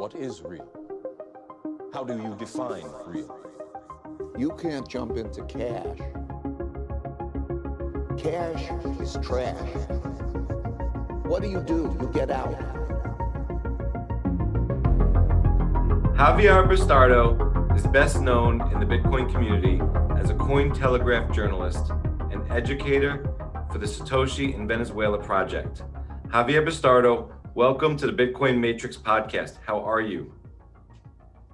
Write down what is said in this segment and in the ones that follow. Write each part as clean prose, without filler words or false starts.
What is real? How do you define real? You can't jump into cash. Cash is trash. What do? You get out. Javier Bastardo is best known in the Bitcoin community as a Cointelegraph journalist and educator for the Satoshi in Venezuela project. Javier Bastardo, welcome to the Bitcoin Matrix podcast. How are you?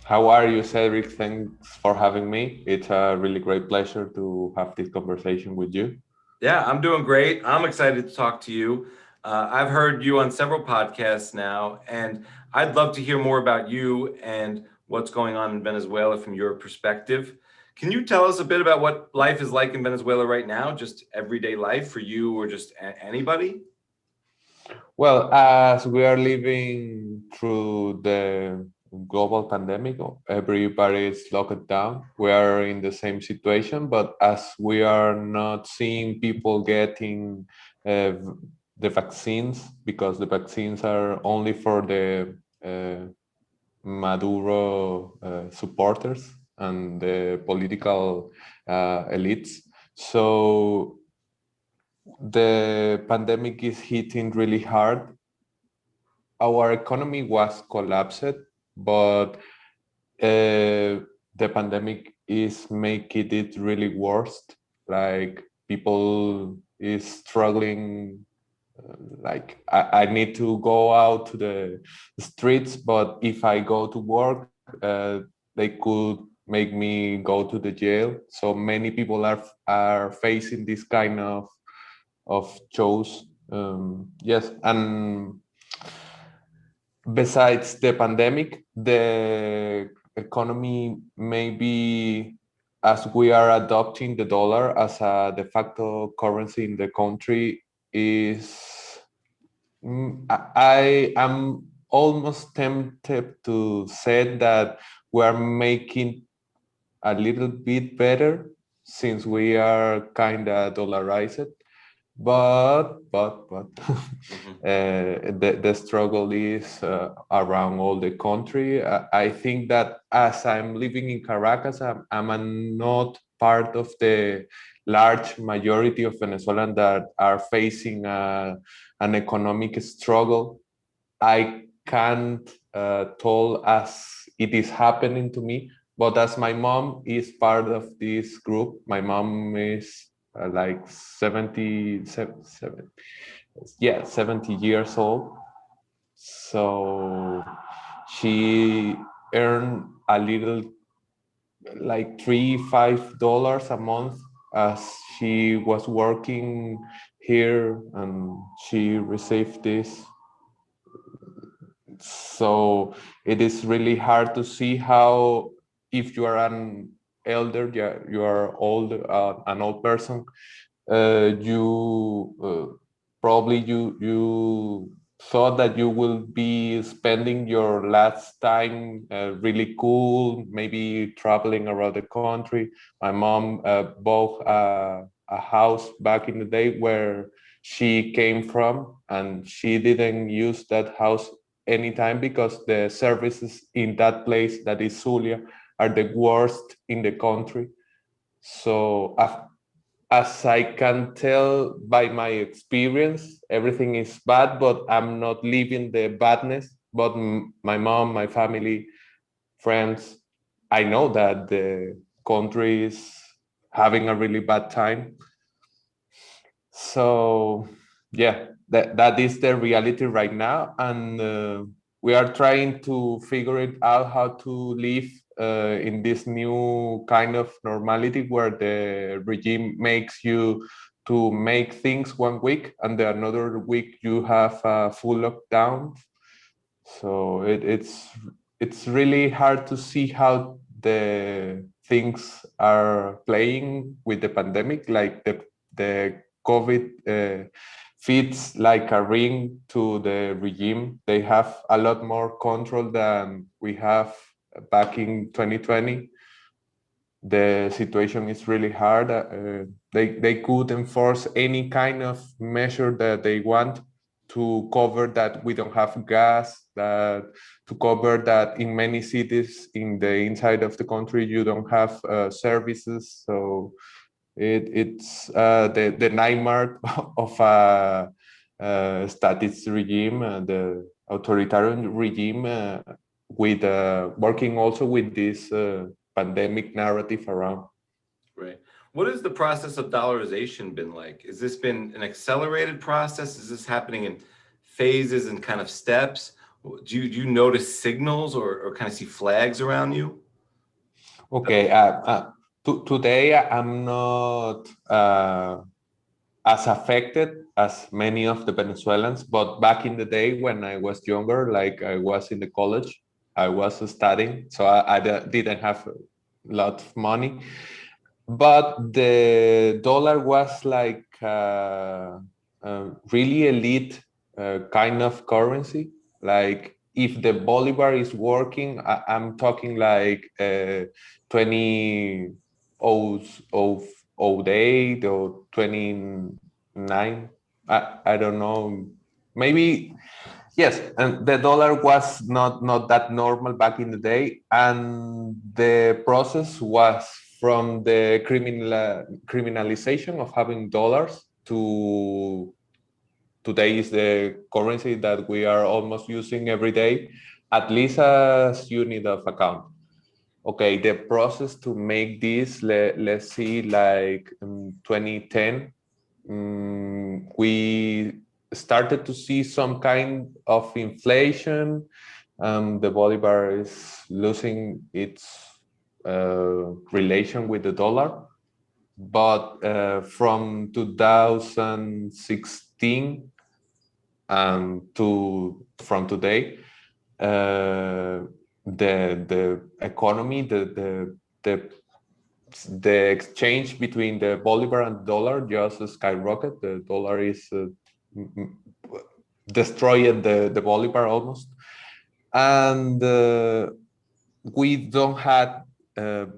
How are you, Cedric? Thanks for having me. It's a really great pleasure to have this conversation with you. Yeah, I'm doing great. I'm excited to talk to you. I've heard you on several podcasts now, and I'd love to hear more about you and what's going on in Venezuela from your perspective. Can you tell us a bit about what life is like in Venezuela right now, just everyday life for you or just anybody? Well, as we are living through the global pandemic, everybody is locked down. We are in the same situation, but as we are not seeing people getting the vaccines, because the vaccines are only for the Maduro supporters and the political elites. So the pandemic is hitting really hard. Our economy was collapsed, but the pandemic is making it really worse. Like people is struggling. Like I need to go out to the streets, but if I go to work, they could make me go to the jail. So many people are facing this kind of shows. Yes, and besides the pandemic, the economy maybe, as we are adopting the dollar as a de facto currency in the country, is I am almost tempted to say that we are making a little bit better since we are kind of dollarized, but the struggle is around all the country. I think that as I'm living in Caracas, I'm not part of the large majority of Venezuelans that are facing an economic struggle. I can't tell as it is happening to me, but as my mom is part of this group, my mom is like 70 years old. So she earned a little, like $3-5 a month as she was working here, and she received this. So it is really hard to see how, if you are an elder, you are old, an old person, you probably you thought that you will be spending your last time really cool, maybe traveling around the country. My mom bought a house back in the day where she came from, and she didn't use that house anytime because the services in that place, that is Zulia, are the worst in the country. So as I can tell by my experience, everything is bad, but I'm not living the badness. But my mom, my family, friends, I know that the country is having a really bad time. So yeah, that is the reality right now, and we are trying to figure it out how to live in this new kind of normality where the regime makes you to make things 1 week and the another week you have a full lockdown. So it's really hard to see how the things are playing with the pandemic. Like the COVID fits like a ring to the regime. They have a lot more control than we have back in 2020. The situation is really hard. They could enforce any kind of measure that they want, to cover that we don't have gas, that to cover that in many cities in the inside of the country you don't have services. So it's the nightmare of a statist regime, the authoritarian regime, with working also with this pandemic narrative around. Right. What has the process of dollarization been like? Has this been an accelerated process? Is this happening in phases and kind of steps? Do you notice signals or kind of see flags around you? Okay. Today I'm not as affected as many of the Venezuelans, but back in the day when I was younger, like I was in the college, I was studying, so didn't have a lot of money. But the dollar was like really elite kind of currency. Like if the bolivar is working, I'm talking like 2008 or 29. I don't know. Maybe yes, and the dollar was not that normal back in the day, and the process was from the criminalization of having dollars to today is the currency that we are almost using every day, at least as unit of account. Okay, the process to make this, let's see, like 2010, we started to see some kind of inflation. The bolivar is losing its relation with the dollar. But from 2016 from today, the economy, the exchange between the bolivar and dollar just skyrocket. The dollar is destroyed the bolivar almost, and we don't have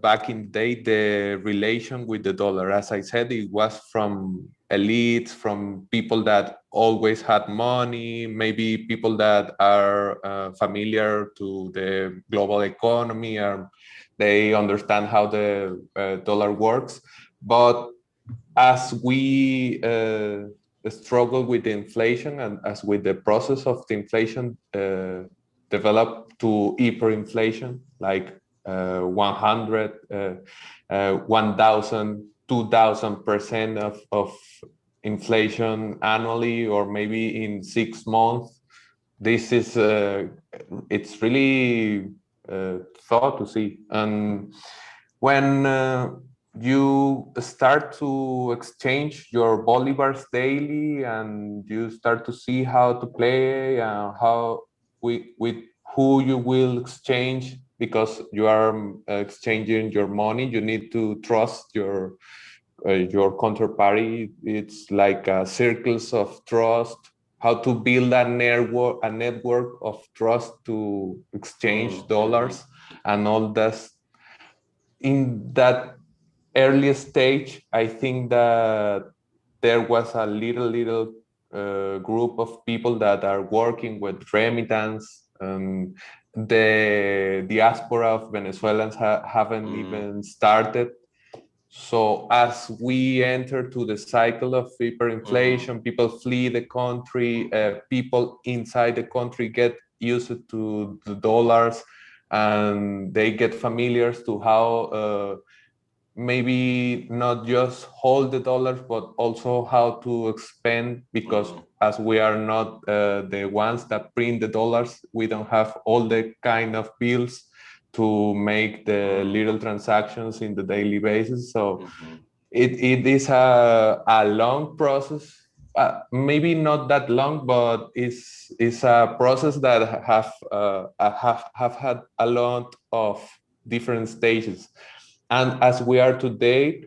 back in the day the relation with the dollar. As I said, it was from elites, from people that always had money, maybe people that are familiar to the global economy, or they understand how the dollar works. But as we struggle with the inflation and as with the process of the inflation develop to hyperinflation, like 100, 1,000, 2,000% of inflation annually, or maybe in 6 months. This is it's really thought to see. And when you start to exchange your bolivars daily, and you start to see how to play, how with who you will exchange, because you are exchanging your money, you need to trust your counterparty. It's like circles of trust, how to build a network of trust to exchange dollars and all that. In that early stage, I think that there was a little group of people that are working with remittance. The diaspora of Venezuelans haven't even started. So as we enter to the cycle of hyperinflation, people flee the country, people inside the country get used to the dollars, and they get familiar to how maybe not just hold the dollars, but also how to expand, because as we are not the ones that print the dollars, we don't have all the kind of bills to make the little transactions in the daily basis. So it is a long process, maybe not that long, but it's a process that have had a lot of different stages. And as we are today,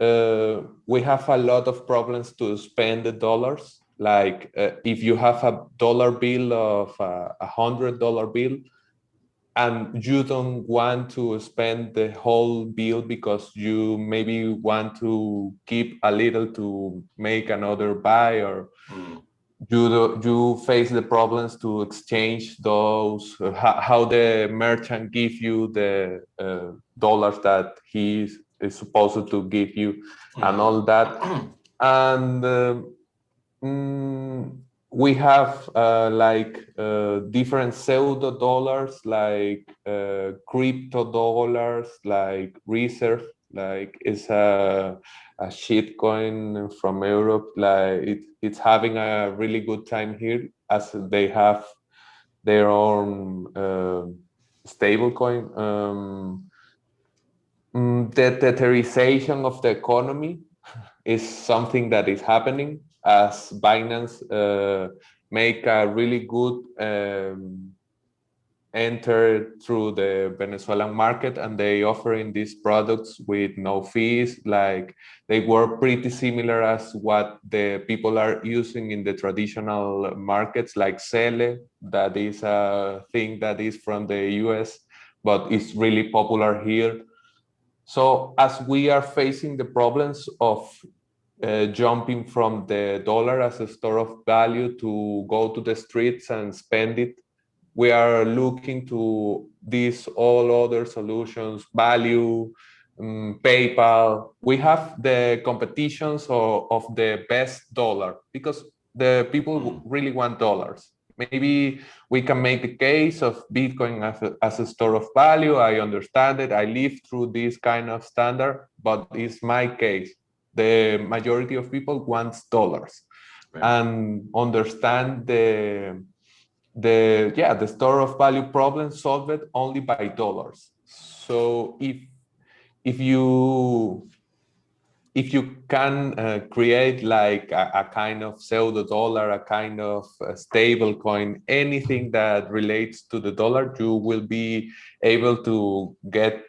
we have a lot of problems to spend the dollars. Like if you have a dollar bill of $100 bill, and you don't want to spend the whole bill because you maybe want to keep a little to make another buy, or you face the problems to exchange those, how the merchant give you the dollars that is supposed to give you, and all that. And we have different pseudo dollars, like crypto dollars, like reserve, like it's a shit coin from Europe. Like it's having a really good time here, as they have their own stable coin. The Tetherization of the economy is something that is happening, as Binance make a really good enter through the Venezuelan market, and they offering these products with no fees. Like, they were pretty similar as what the people are using in the traditional markets, like Cele, that is a thing that is from the US, but it's really popular here. So as we are facing the problems of jumping from the dollar as a store of value to go to the streets and spend it, we are looking to these all other solutions, value, PayPal. We have the competitions of the best dollar, because the people really want dollars. Maybe we can make the case of Bitcoin as a store of value. I understand it. I live through this kind of standard, but it's my case. The majority of people wants dollars, right, and understand the store of value problem solved only by dollars. So if you can create like a kind of pseudo dollar, a kind of stable coin, anything that relates to the dollar, you will be able to get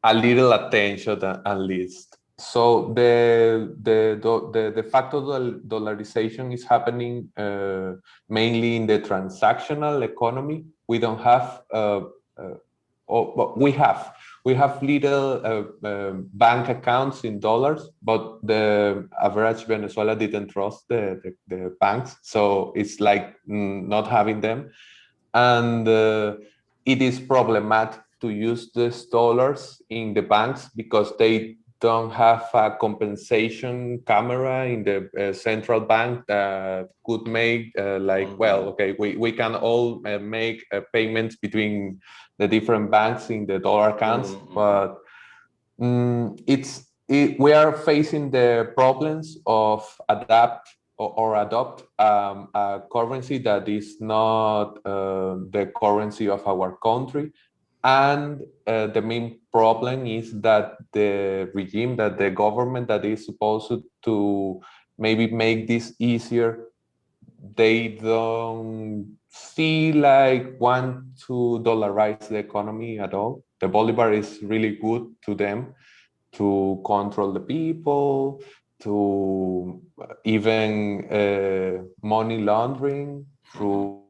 a little attention at least. So the de facto dollarization is happening mainly in the transactional economy. We don't have we have little bank accounts in dollars, but the average Venezuela didn't trust the banks, so it's like not having them, and it is problematic to use these dollars in the banks because they don't have a compensation camera in the central bank that could make well, okay, we can all make payments between the different banks in the dollar accounts, but we are facing the problems of adapt or adopt a currency that is not the currency of our country. And the main problem is that the regime, that the government that is supposed to maybe make this easier, they don't see like want to dollarize the economy at all. The Bolivar is really good to them to control the people, to even money laundering through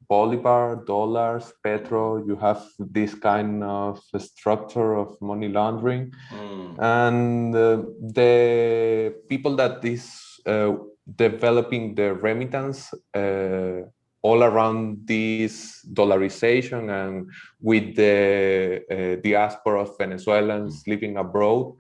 Bolivar, dollars, petro. You have this kind of structure of money laundering. And the people that is developing the remittance all around this dollarization, and with the diaspora of Venezuelans living abroad,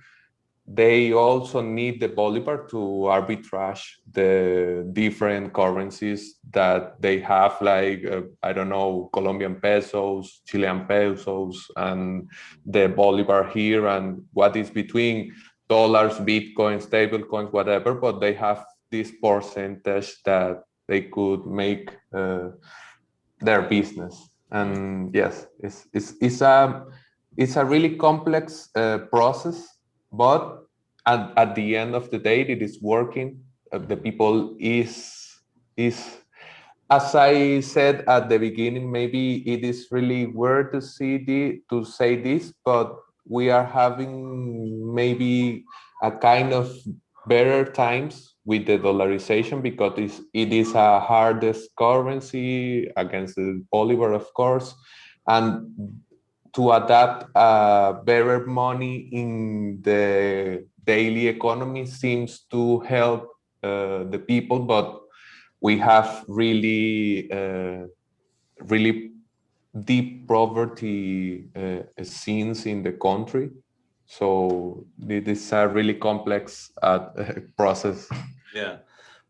they also need the Bolivar to arbitrage the different currencies that they have, like, I don't know, Colombian pesos, Chilean pesos, and the Bolivar here, and what is between dollars, Bitcoin, stable coins, whatever, but they have this percentage that they could make their business. And yes, it's a really complex process, but at the end of the day, it is working. The people is as I said at the beginning, maybe it is really weird to say this, but we are having maybe a kind of better times with the dollarization, because it is a hardest currency against the Bolivar, of course, and to adapt better money in the daily economy seems to help the people. But we have really deep poverty scenes in the country. So this is a really complex process. Yeah.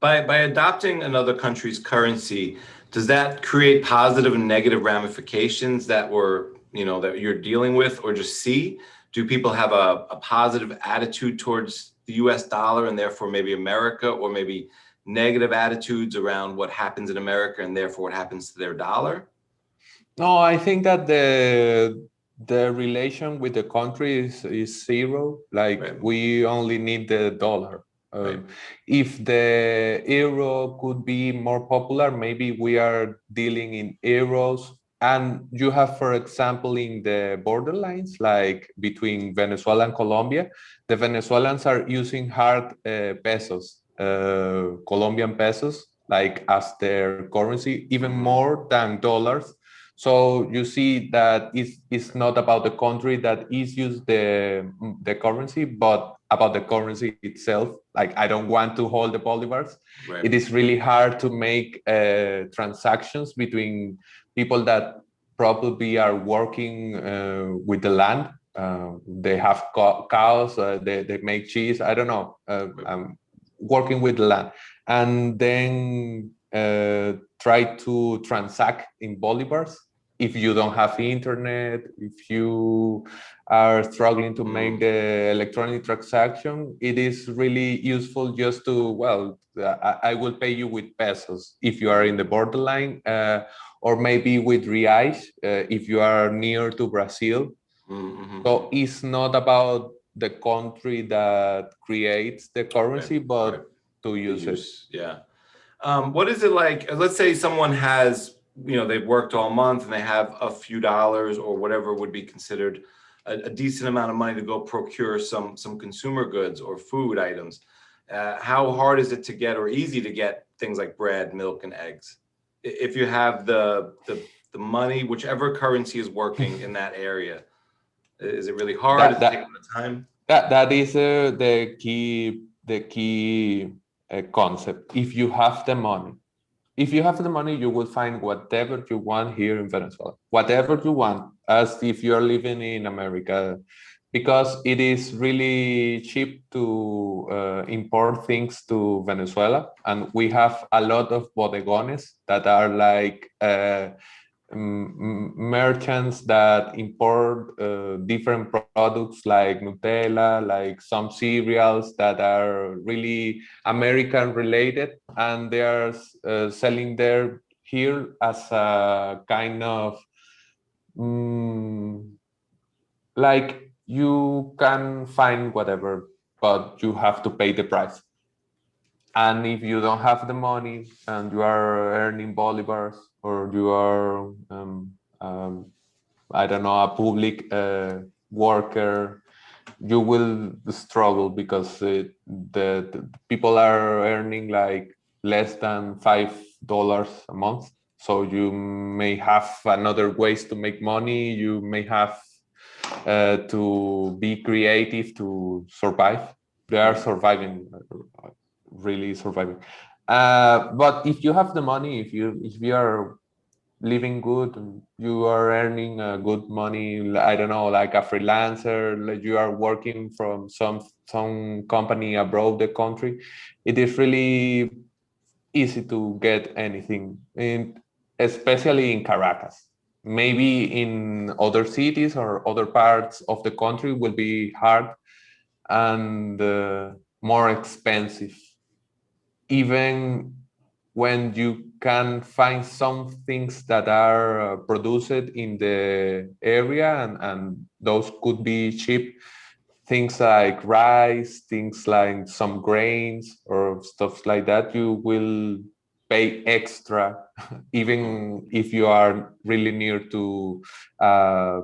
By adopting another country's currency, does that create positive and negative ramifications that that you're dealing with or just see? Do people have a positive attitude towards the US dollar and therefore maybe America, or maybe negative attitudes around what happens in America and therefore what happens to their dollar? No, I think that the relation with the country is zero. Like, Right. we only need the dollar. Right. If the euro could be more popular, maybe we are dealing in euros. And you have, for example, in the borderlines, like between Venezuela and Colombia, the Venezuelans are using hard pesos, Colombian pesos, like as their currency, even more than dollars. So you see that it's not about the country that is used the currency, but about the currency itself. Like, I don't want to hold the bolivars. Right. It is really hard to make transactions between people that probably are working with the land. They have cows, they make cheese, I don't know, working with the land. And then try to transact in bolivars. If you don't have internet, if you are struggling to make the electronic transaction, it is really useful just to, well, I will pay you with pesos if you are in the borderline, or maybe with reais if you are near to Brazil. Mm-hmm. So it's not about the country that creates the currency, but to use it. Yeah. What is it like? Let's say someone has, they've worked all month and they have a few dollars or whatever would be considered a decent amount of money to go procure some consumer goods or food items. How hard is it to get, or easy to get, things like bread, milk, and eggs? If you have the money, whichever currency is working in that area, is it really hard? Does it take a lot of time? That is the key concept. If you have the money, you will find whatever you want here in Venezuela, whatever you want, as if you're living in America, because it is really cheap to import things to Venezuela. And we have a lot of bodegones that are like merchants that import different products like Nutella, like some cereals that are really American related, and they are selling there here as a kind of like, you can find whatever, but you have to pay the price. And if you don't have the money and you are earning bolivars, or you are I don't know, a public worker, you will struggle, because the people are earning like less than $5 a month. So you may have another ways to make money. You may have to be creative to survive. They are surviving, really surviving. But if you have the money, if you are living good, you are earning good money, I don't know, like a freelancer, like you are working from some company abroad the country, it is really easy to get anything, especially in Caracas. Maybe in other cities or other parts of the country will be hard and more expensive, even when you can find some things that are produced in the area, and those could be cheap, things like rice, things like some grains or stuff like that, you will pay extra even if you are really near to a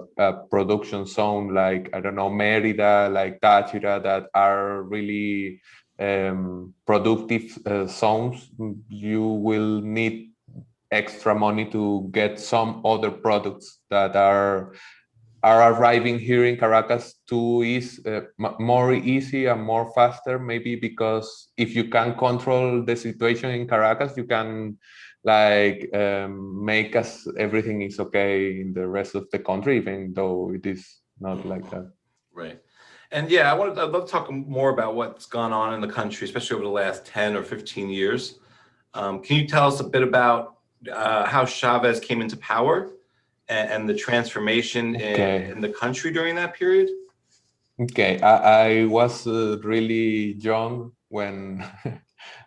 production zone, like, I don't know, Merida, like Táchira, that are really productive zones. You will need extra money to get some other products that are are arriving here in Caracas more easy and more faster, maybe because if you can control the situation in Caracas, you can like make us everything is okay in the rest of the country, even though it is not like that. Right. And yeah, I'd love to talk more about what's gone on in the country, especially over the last 10 or 15 years. Can you tell us a bit about how Chavez came into power and the transformation in the country during that period? Okay, I was really young when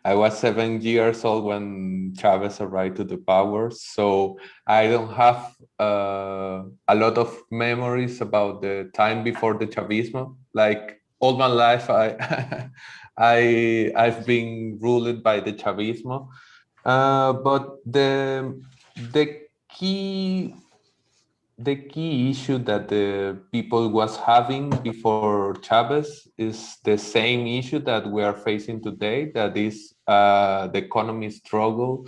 I was 7 years old when Chavez arrived to the power. So I don't have a lot of memories about the time before the Chavismo. Like all my life, I've been ruled by the Chavismo. But the key the key issue that the people was having before Chavez is the same issue that we are facing today, that is the economy struggle,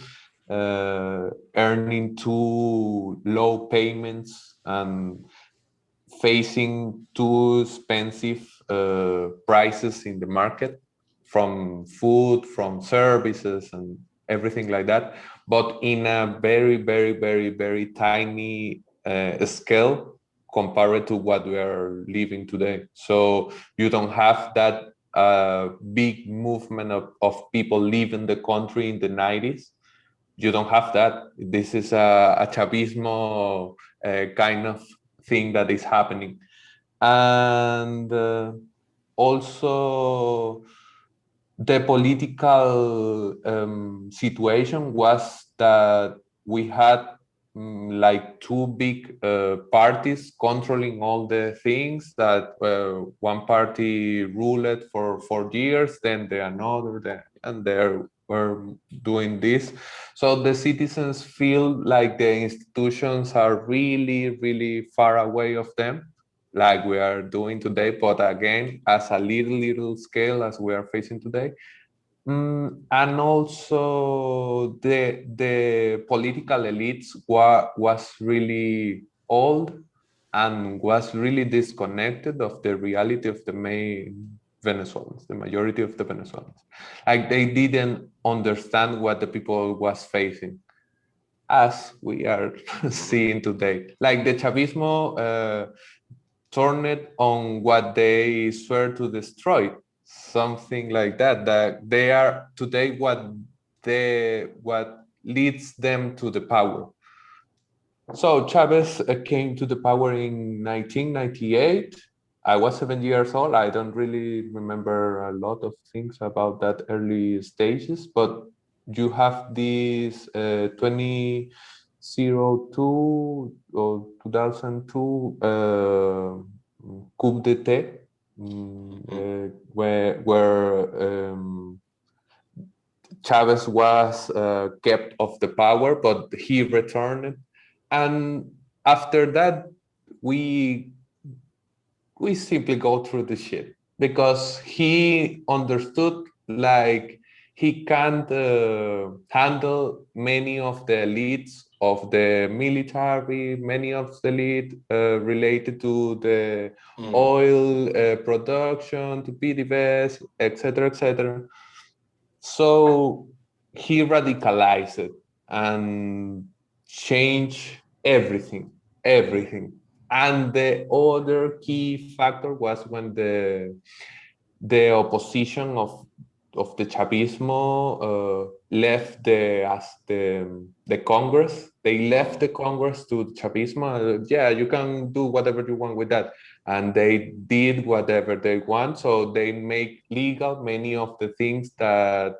earning too low payments and facing too expensive prices in the market from food, from services and everything like that, but in a very, very, very, very tiny scale compared to what we are living today. So you don't have that big movement of people leaving the country in the 90s. You don't have that. This is a Chavismo kind of thing that is happening. And also the political situation was that we had like two big parties controlling all the things, that one party ruled for 4 years, then the another, and they were doing this. So the citizens feel like the institutions are really, really far away of them, like we are doing today, but again, as a little scale as we are facing today. And also the political elites was really old and was really disconnected of the reality of the main Venezuelans, the majority of the Venezuelans. Like they didn't understand what the people was facing, as we are seeing today. Like the Chavismo turned on what they swear to destroy, something like that. That they are today what leads them to the power. So Chavez came to the power in 1998. I was 7 years old. I don't really remember a lot of things about that early stages, but you have this 2002 or 2002 coup d'état, where Chavez was kept off the power, but he returned. And after that, we simply go through the shit, because he understood like he can't handle many of the elites of the military, many of the elite related to the oil production, to PDVSA, etc., etc. So he radicalized it and changed everything. And the other key factor was when the opposition of the Chavismo left the Congress. They left the Congress to the Chavismo. Yeah, you can do whatever you want with that. And they did whatever they want. So they make legal many of the things that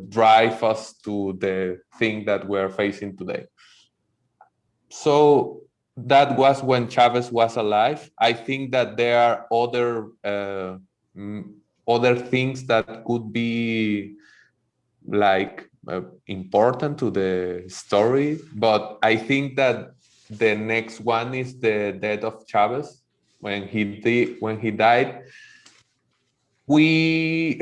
drive us to the thing that we're facing today. So that was when Chavez was alive. I think that there are other things that could be like important to the story, but I think that the next one is the death of Chavez. When he died, we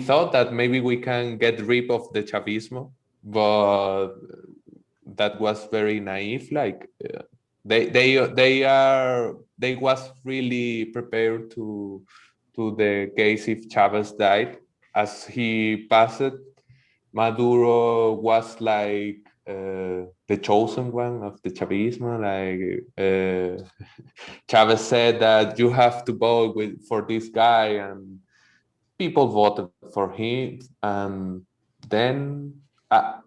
thought that maybe we can get rid of the Chavismo, but that was very naive. Like They was really prepared to the case if Chavez died. As he passed, Maduro was like the chosen one of the Chavismo. Like Chavez said that you have to vote for this guy, and people voted for him. And then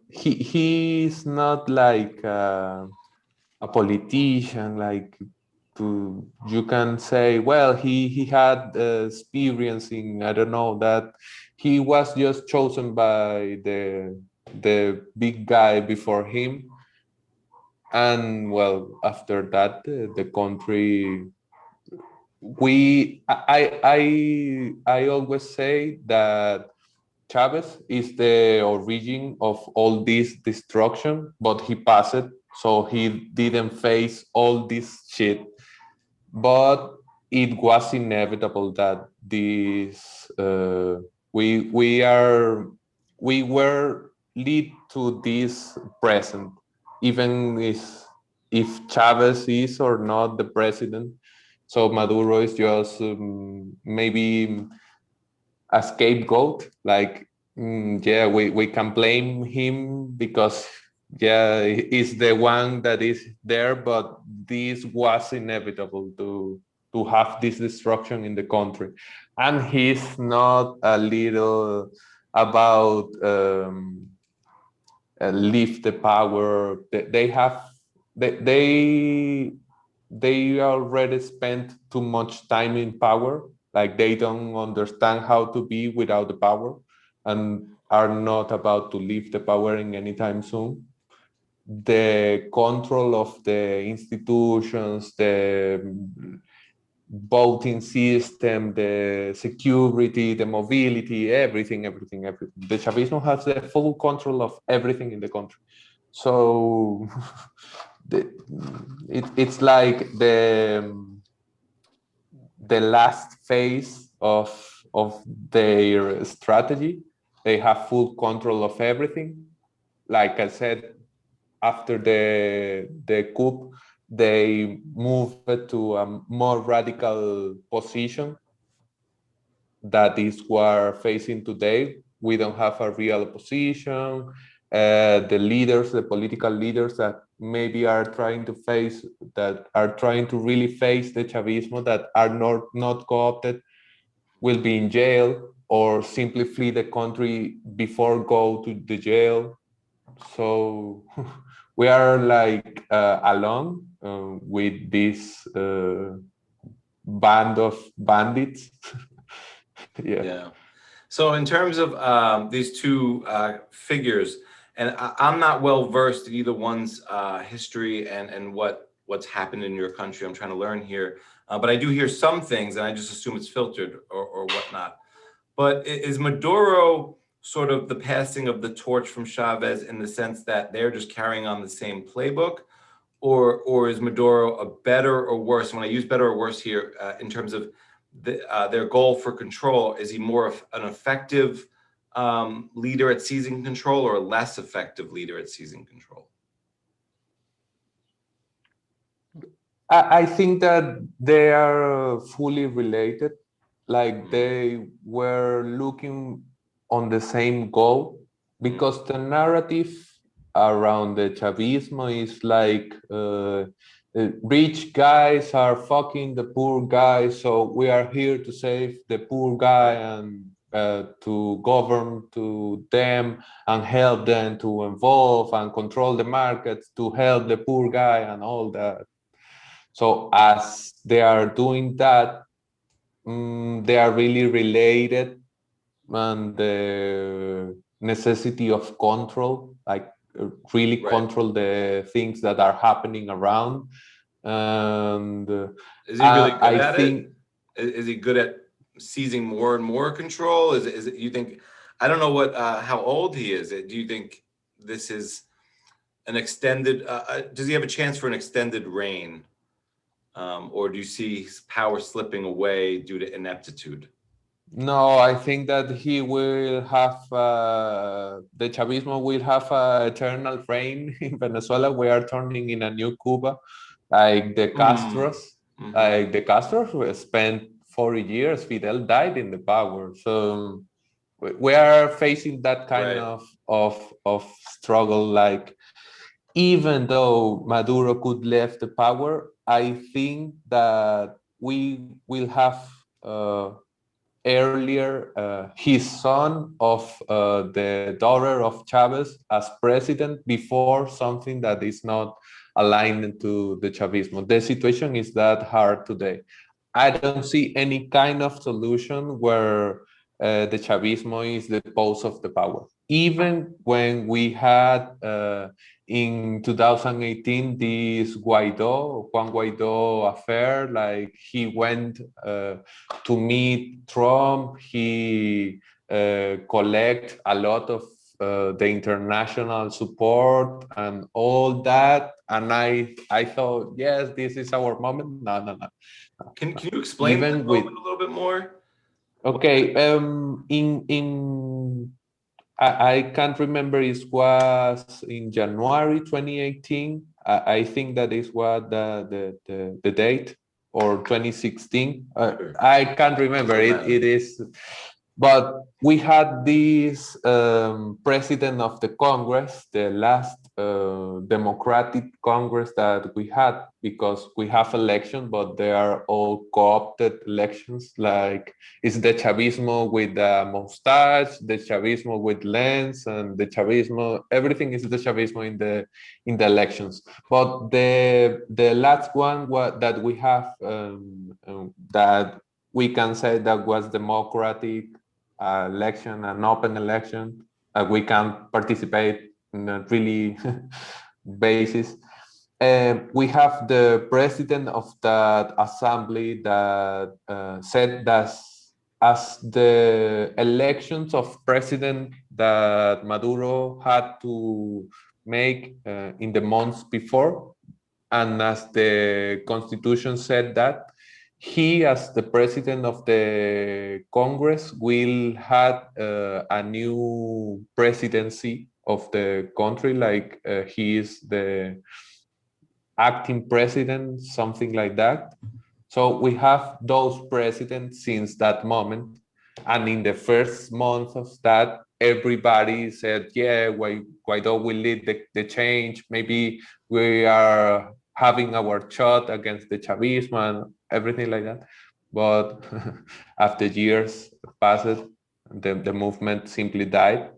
he's not like a politician, like you can say, well, he had experience in, I don't know, that he was just chosen by the big guy before him. And well, after that, the country, I always say that Chavez is the origin of all this destruction, but he passed it, so he didn't face all this shit. But it was inevitable that this we were lead to this present, even if Chavez is or not the president. So Maduro is just maybe a scapegoat. Like, yeah, we can blame him because, yeah, he's the one that is there, but this was inevitable to have this destruction in the country. And he's not a little about leave the power. They already spent too much time in power. Like, they don't understand how to be without the power, and are not about to leave the power in any time soon. The control of the institutions, the voting system, the security, the mobility, everything. The Chavismo has the full control of everything in the country. So it's like the last phase of their strategy. They have full control of everything. Like I said, after the coup, they moved to a more radical position. That is what we're facing today. We don't have a real opposition. The leaders, the political leaders that maybe are trying to really face the Chavismo, that are not co-opted, will be in jail or simply flee the country before go to the jail. So we are like alone with this band of bandits. Yeah. So in terms of these two figures, and I'm not well versed in either one's history and what's happened in your country. I'm trying to learn here, but I do hear some things, and I just assume it's filtered or whatnot. But is Maduro sort of the passing of the torch from Chavez in the sense that they're just carrying on the same playbook, or is Maduro a better or worse? When I use better or worse here, in terms of their goal for control, is he more of an effective leader at seizing control, or a less effective leader at seizing control? I think that they are fully related. Like, they were looking on the same goal, because the narrative around the Chavismo is like rich guys are fucking the poor guys, so we are here to save the poor guy and to govern to them and help them to evolve and control the markets to help the poor guy and all that. So as they are doing that, they are really related, and the necessity of control, like really control the things that are happening around. And is he really good at it? Is he good at seizing more and more control? Is it you think? I don't know what how old he is. Do you think this is an extended? Does he have a chance for an extended reign? Or do you see power slipping away due to ineptitude? No, I think that he will have, the Chavismo will have an eternal reign in Venezuela. We are turning in a new Cuba, like the Castros. Mm-hmm. Like the Castros spent 40 years. Fidel died in the power, so we are facing that kind of struggle. Like, even though Maduro could left the power, I think that we will have earlier his son of the daughter of Chavez as president before something that is not aligned to the Chavismo. The situation is that hard today. I don't see any kind of solution where the Chavismo is the pose of the power. Even when we had in 2018 this Juan Guaido affair, like he went to meet Trump, he collect a lot of the international support and all that, and I thought, yes, this is our moment. No. Can you explain Even that with moment a little bit more? okay, I can't remember. It was in January 2018. I think that is what the date, or 2016. I can't remember. It is, but we had this president of the Congress, the last democratic Congress that we had, because we have elections, but they are all co-opted elections. Like, it's the Chavismo with the mustache, the Chavismo with lens, and the Chavismo. Everything is the Chavismo in the elections. But the last one that we have that we can say that was democratic election, an open election. We can participate in a really basis. We have the president of that assembly that said that as the elections of president that Maduro had to make in the months before, and as the constitution said that he, as the president of the Congress, will have a new presidency of the country, like he is the acting president, something like that. So we have those presidents since that moment. And in the first month of that, everybody said, yeah, Guaido will lead the change. Maybe we are having our shot against the Chavismo and everything like that. But after years passed, the movement simply died.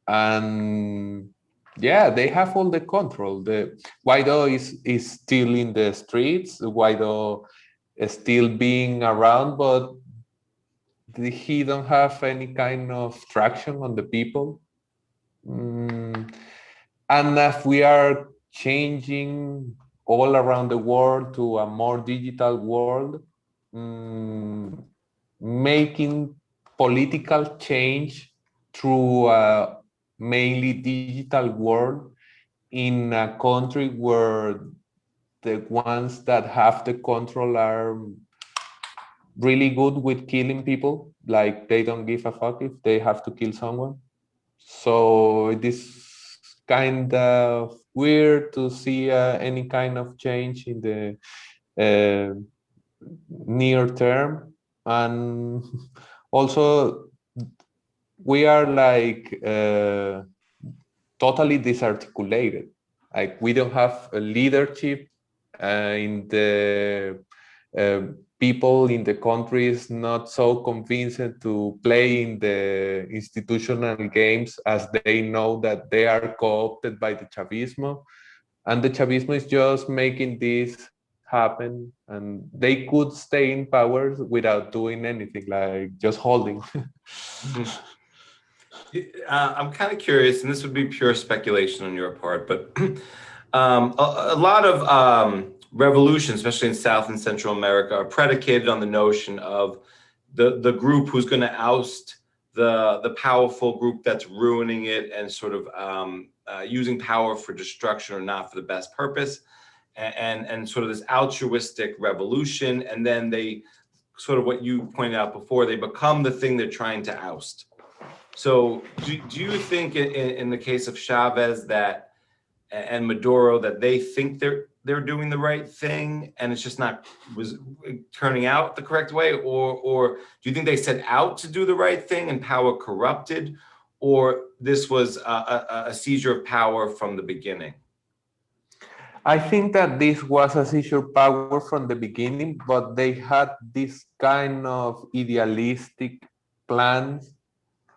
And yeah, they have all the control. The Guaido is still in the streets. Guaido is still being around, but he don't have any kind of traction on the people. And if we are changing all around the world to a more digital world, making political change through a mainly digital world in a country where the ones that have the control are really good with killing people, like they don't give a fuck if they have to kill someone. So it is kind of weird to see any kind of change in the uh, near term. And also we are like totally disarticulated. Like, we don't have a leadership in the people in the country is not so convinced to play in the institutional games, as they know that they are co-opted by the Chavismo, and the Chavismo is just making this happen, and they could stay in power without doing anything, like just holding. I'm kind of curious, and this would be pure speculation on your part, but a lot of revolutions, especially in South and Central America, are predicated on the notion of the group who's going to oust the powerful group that's ruining it and sort of using power for destruction or not for the best purpose, and sort of this altruistic revolution. And then they sort of, what you pointed out before, they become the thing they're trying to oust. So do you think in the case of Chavez that and Maduro that they think they're doing the right thing and it's just not was turning out the correct way, or do you think they set out to do the right thing and power corrupted, or this was a seizure of power from the beginning? I think that this was a seizure power from the beginning, but they had this kind of idealistic plans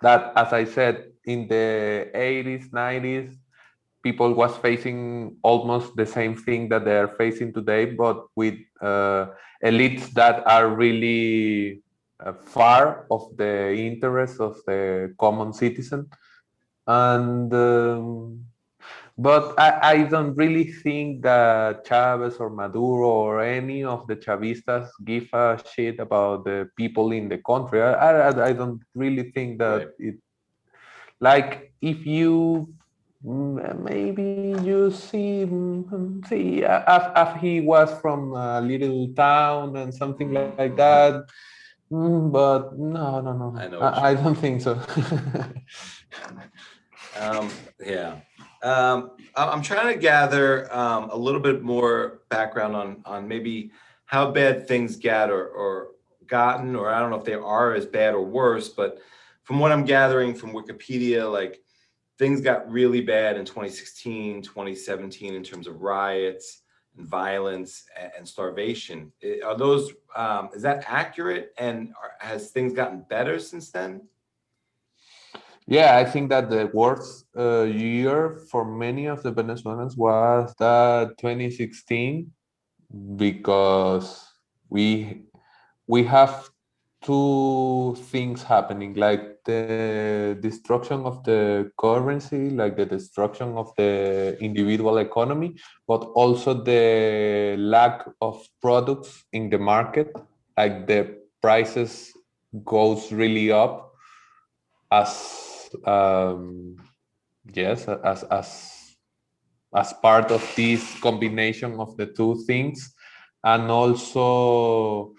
that, as I said, in the 80s, 90s, people was facing almost the same thing that they're facing today, but with elites that are really far of the interests of the common citizen. And but I don't really think that Chavez or Maduro or any of the Chavistas give a shit about the people in the country. I don't really think that Right. it, like, if you maybe you see if he was from a little town and something like that, but no, I know what you I mean. don't think so. Yeah. I'm trying to gather a little bit more background on maybe how bad things get or gotten, or I don't know if they are as bad or worse, but from what I'm gathering from Wikipedia, like things got really bad in 2016, 2017 in terms of riots and violence and starvation. Are those, is that accurate? And has things gotten better since then? Yeah, I think that the worst year for many of the Venezuelans was that 2016, because we we have two things happening, like the destruction of the currency, like the destruction of the individual economy, but also the lack of products in the market, like the prices goes really up as yes, as part of this combination of the two things. And also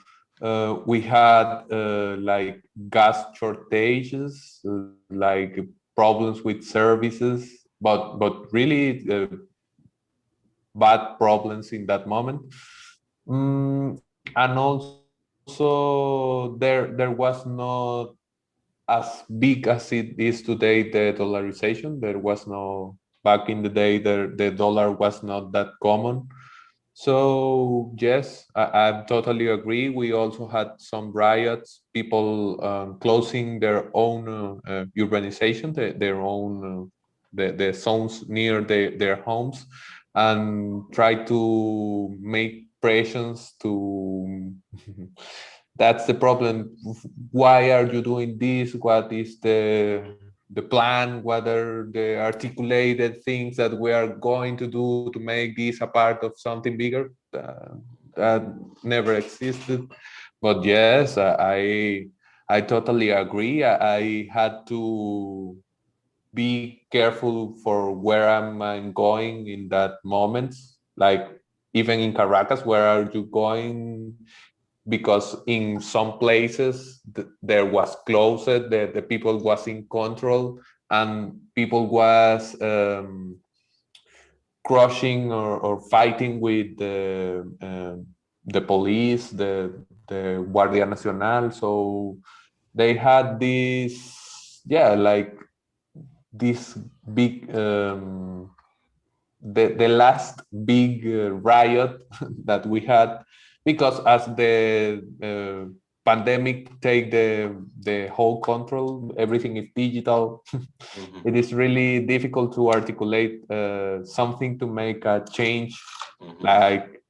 we had like gas shortages, like problems with services, but really bad problems in that moment. And also there was not as big as it is today, the dollarization. There was no, back in the day, the dollar was not that common. So yes, I totally agree. We also had some riots, people closing their own urbanization, their own the zones near their homes, and try to make pressures to that's the problem. Why are you doing this? What is the plan? What are the articulated things that we are going to do to make this a part of something bigger? That never existed. But yes, I totally agree. I had to be careful for where I'm going in that moment. Like, even in Caracas, where are you going? Because in some places there was closed, the people was in control, and people was crushing or fighting with the police, the Guardia Nacional. So they had this, yeah, like this big the last big riot that we had, because as the pandemic take the whole control, everything is digital. It is really difficult to articulate something to make a change, like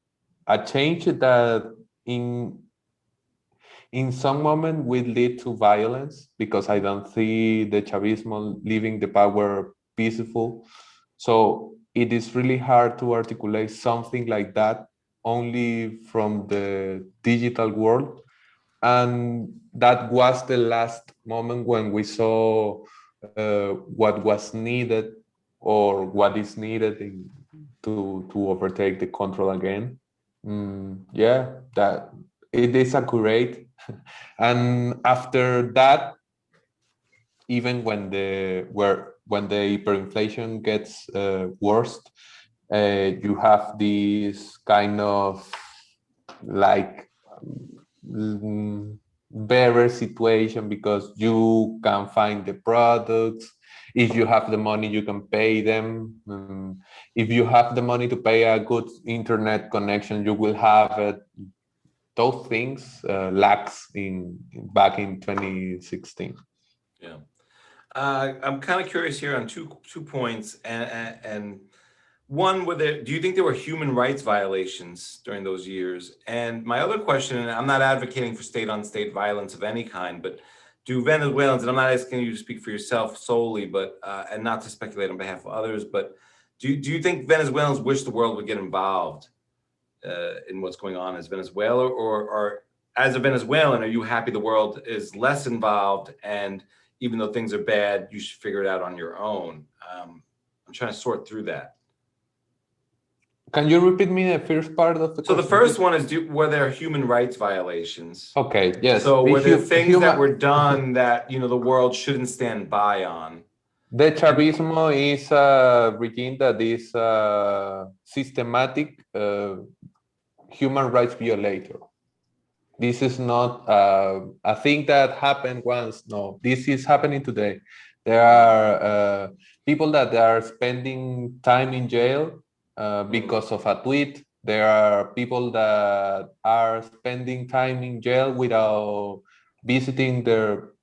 a change that in in some moment will lead to violence, because I don't see the Chavismo leaving the power peaceful. So it is really hard to articulate something like that only from the digital world. And that was the last moment when we saw what was needed, or what is needed to overtake the control again. Yeah, that it is accurate. And after that, even when the hyperinflation gets worse, You have this kind of like better situation because you can find the products. If you have the money, you can pay them. If you have the money to pay a good internet connection, you will have it. Those things lacks in back in 2016. Yeah. I'm kind of curious here on two points, and one, do you think there were human rights violations during those years? And my other question, and I'm not advocating for state-on-state violence of any kind, but do Venezuelans, and I'm not asking you to speak for yourself solely, but and not to speculate on behalf of others, but do you think Venezuelans wish the world would get involved in what's going on as Venezuela, or as a Venezuelan, are you happy the world is less involved, and even though things are bad, you should figure it out on your own? I'm trying to sort through that. Can you repeat me the first part of the So question? the first one is, were there human rights violations? Okay, yes. So were there things that were done that, the world shouldn't stand by on? The Chavismo is a regime that is systematic human rights violator. This is not a thing that happened once. No, this is happening today. There are people that are spending time in jail because of a tweet. There are people that are spending time in jail without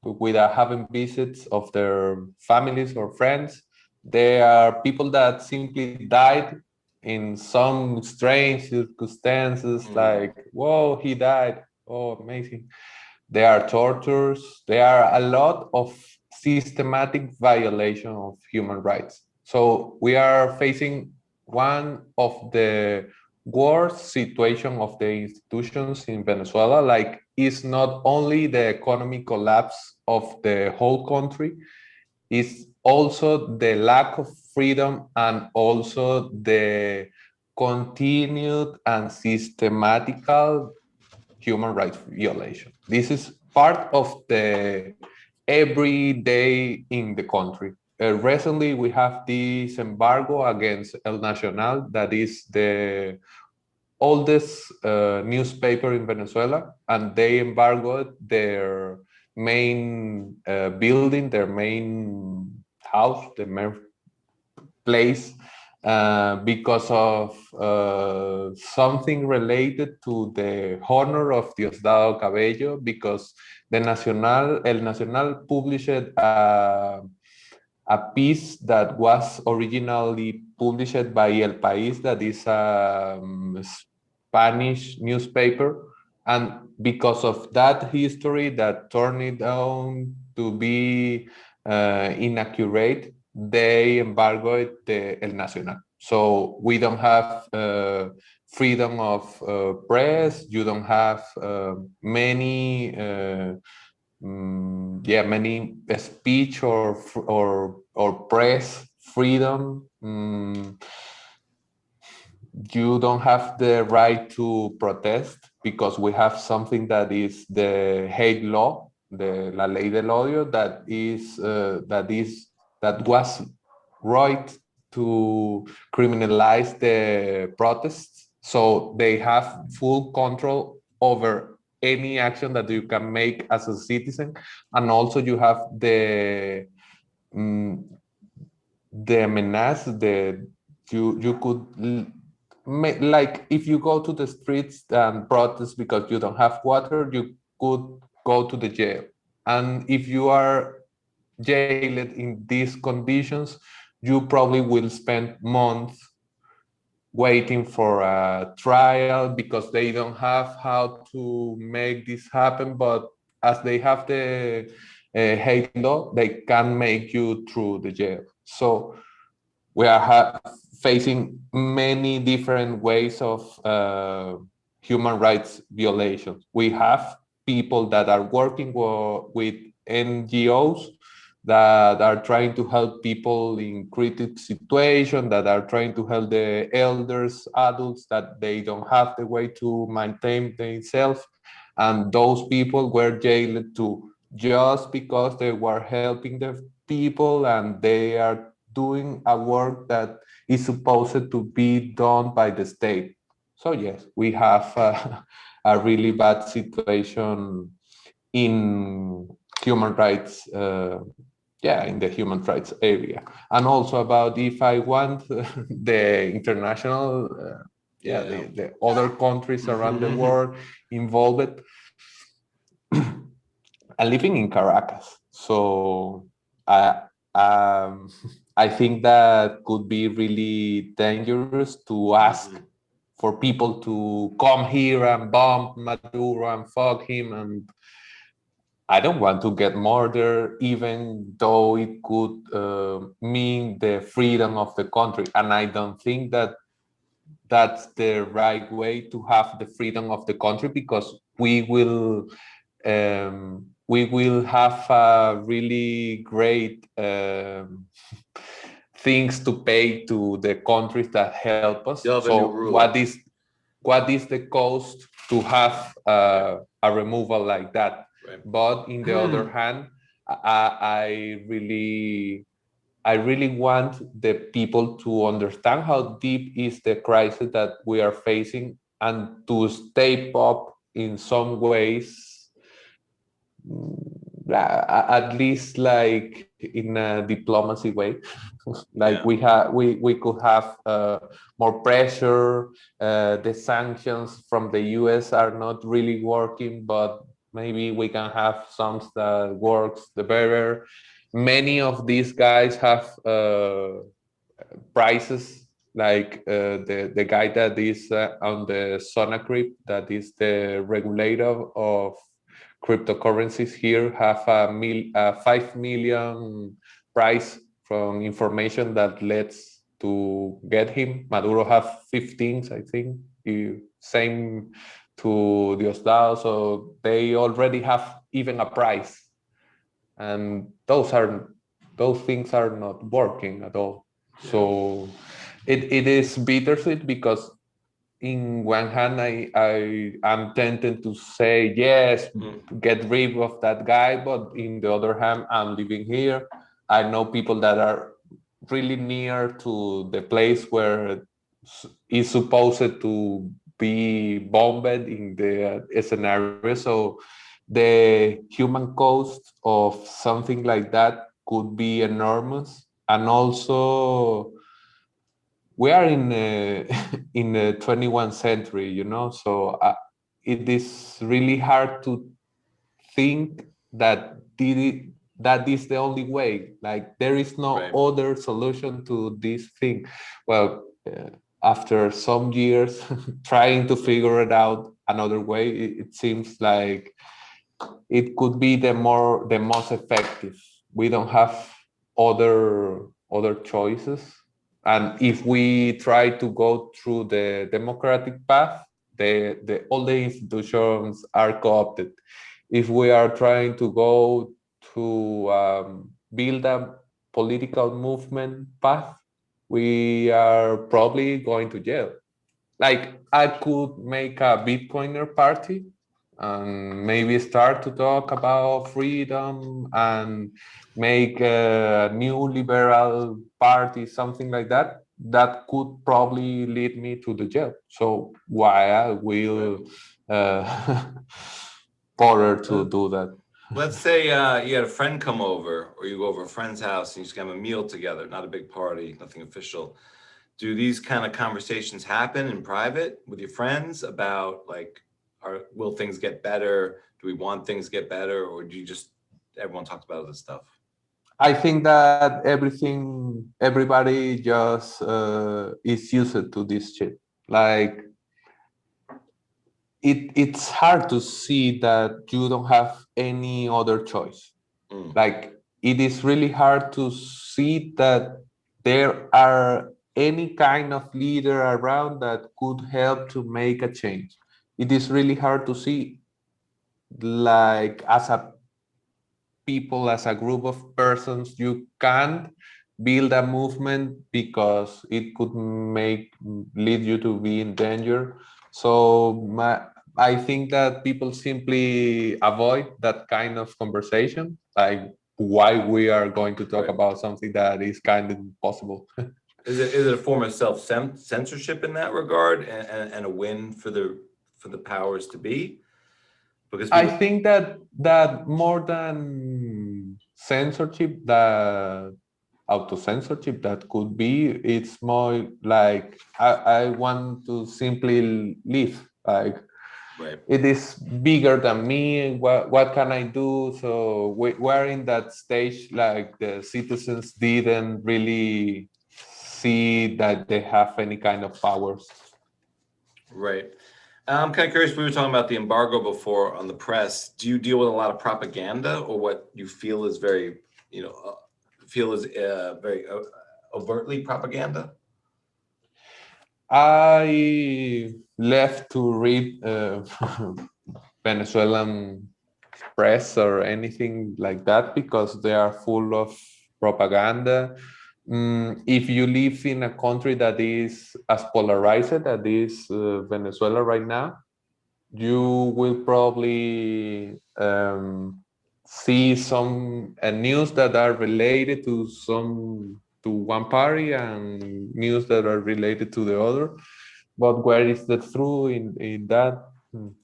without having visits of their families or friends. There are people that simply died in some strange circumstances, like, whoa, he died. Oh, amazing. There are tortures. There are a lot of systematic violation of human rights. So we are facing one of the worst situation of the institutions in Venezuela. Like, it's not only the economic collapse of the whole country, it's also the lack of freedom and also the continued and systematical human rights violation. This is part of the everyday in the country. Recently, we have this embargo against El Nacional, that is the oldest newspaper in Venezuela, and they embargoed their main building, their main house, the main place, because of something related to the honor of Diosdado Cabello, because El Nacional published a piece that was originally published by El País, that is a Spanish newspaper, and because of that history that turned it out to be inaccurate, they embargoed the El Nacional. So we don't have freedom of press. You don't have many many speech or press freedom. You don't have the right to protest because we have something that is the hate law, the la ley del odio, that was right to criminalize the protests. So they have full control over any action that you can make as a citizen, and also you have the menace. You could, like, if you go to the streets and protest because you don't have water, you could go to the jail, and if you are jailed in these conditions, you probably will spend months waiting for a trial because they don't have how to make this happen. But as they have the hate law, they can make you through the jail. So we are facing many different ways of human rights violations. We have people that are working with NGOs that are trying to help people in critical situation, that are trying to help the elders, adults, that they don't have the way to maintain themselves. And those people were jailed too, just because they were helping the people and they are doing a work that is supposed to be done by the state. So yes, we have a really bad situation in human rights, in the human rights area. And also about if I want the international, the other countries around the world involved. I'm living in Caracas, so um, I think that could be really dangerous to ask for people to come here and bomb Maduro and fuck him. And I don't want to get murdered, even though it could mean the freedom of the country. And I don't think that that's the right way to have the freedom of the country, because we will have really great things to pay to the countries that help us. So what is the cost to have a removal like that? Right. But in the other hand, I really want the people to understand how deep is the crisis that we are facing, and to step up in some ways, at least like in a diplomacy way. Like we could have more pressure. The sanctions from the US are not really working, but maybe we can have some that works the better. Many of these guys have prices, like the guy that is on the Sonacrypt, that is the regulator of cryptocurrencies here, have a 5 million price from information that leads to get him. Maduro have 15, I think. Same to Diosdado, so they already have even a price, and those things are not working at all. So it is bittersweet, because in one hand I am tempted to say yes, get rid of that guy, but in the other hand, I'm living here. I know people that are really near to the place where is supposed to be bombed in the scenario. So the human cost of something like that could be enormous. And also, we are in in the 21st century, so it is really hard to think that that is the only way. Like, there is no other solution to this thing. Well, after some years trying to figure it out another way, it seems like it could be the most effective. We don't have other choices. And if we try to go through the democratic path, all the institutions are co-opted. If we are trying to go to build a political movement path, we are probably going to jail. Like, I could make a Bitcoiner party and maybe start to talk about freedom and make a new liberal party, something like that. That could probably lead me to the jail. So why I will bother to do that? Let's say you had a friend come over, or you go over a friend's house and you just have a meal together, not a big party, nothing official. Do these kind of conversations happen in private with your friends about, like, will things get better? Do we want things to get better? Or do you just, everyone talks about this stuff? I think that everybody just is used to this shit. Like, it's hard to see that you don't have any other choice. Like, it is really hard to see that there are any kind of leader around that could help to make a change. It is really hard to see, like, as a people, as a group of persons, you can't build a movement because it could lead you to be in danger. So I think that people simply avoid that kind of conversation. Like, why we are going to talk about something that is kind of impossible. Is it a form of self-censorship in that regard, and a win for the powers to be? Because I people, think that more than censorship, the auto-censorship that could be, it's more like I want to simply live. Like right, it is bigger than me. What can I do? So we're in that stage, like the citizens didn't really see that they have any kind of powers. right. I'm kind of curious. We were talking about the embargo before on the press. Do you deal with a lot of propaganda, or what you feel is very, very overtly propaganda? I left to read Venezuelan press or anything like that because they are full of propaganda. If you live in a country that is as polarized as is Venezuela right now, you will probably see some news that are related to one party and news that are related to the other. But where is the truth in that?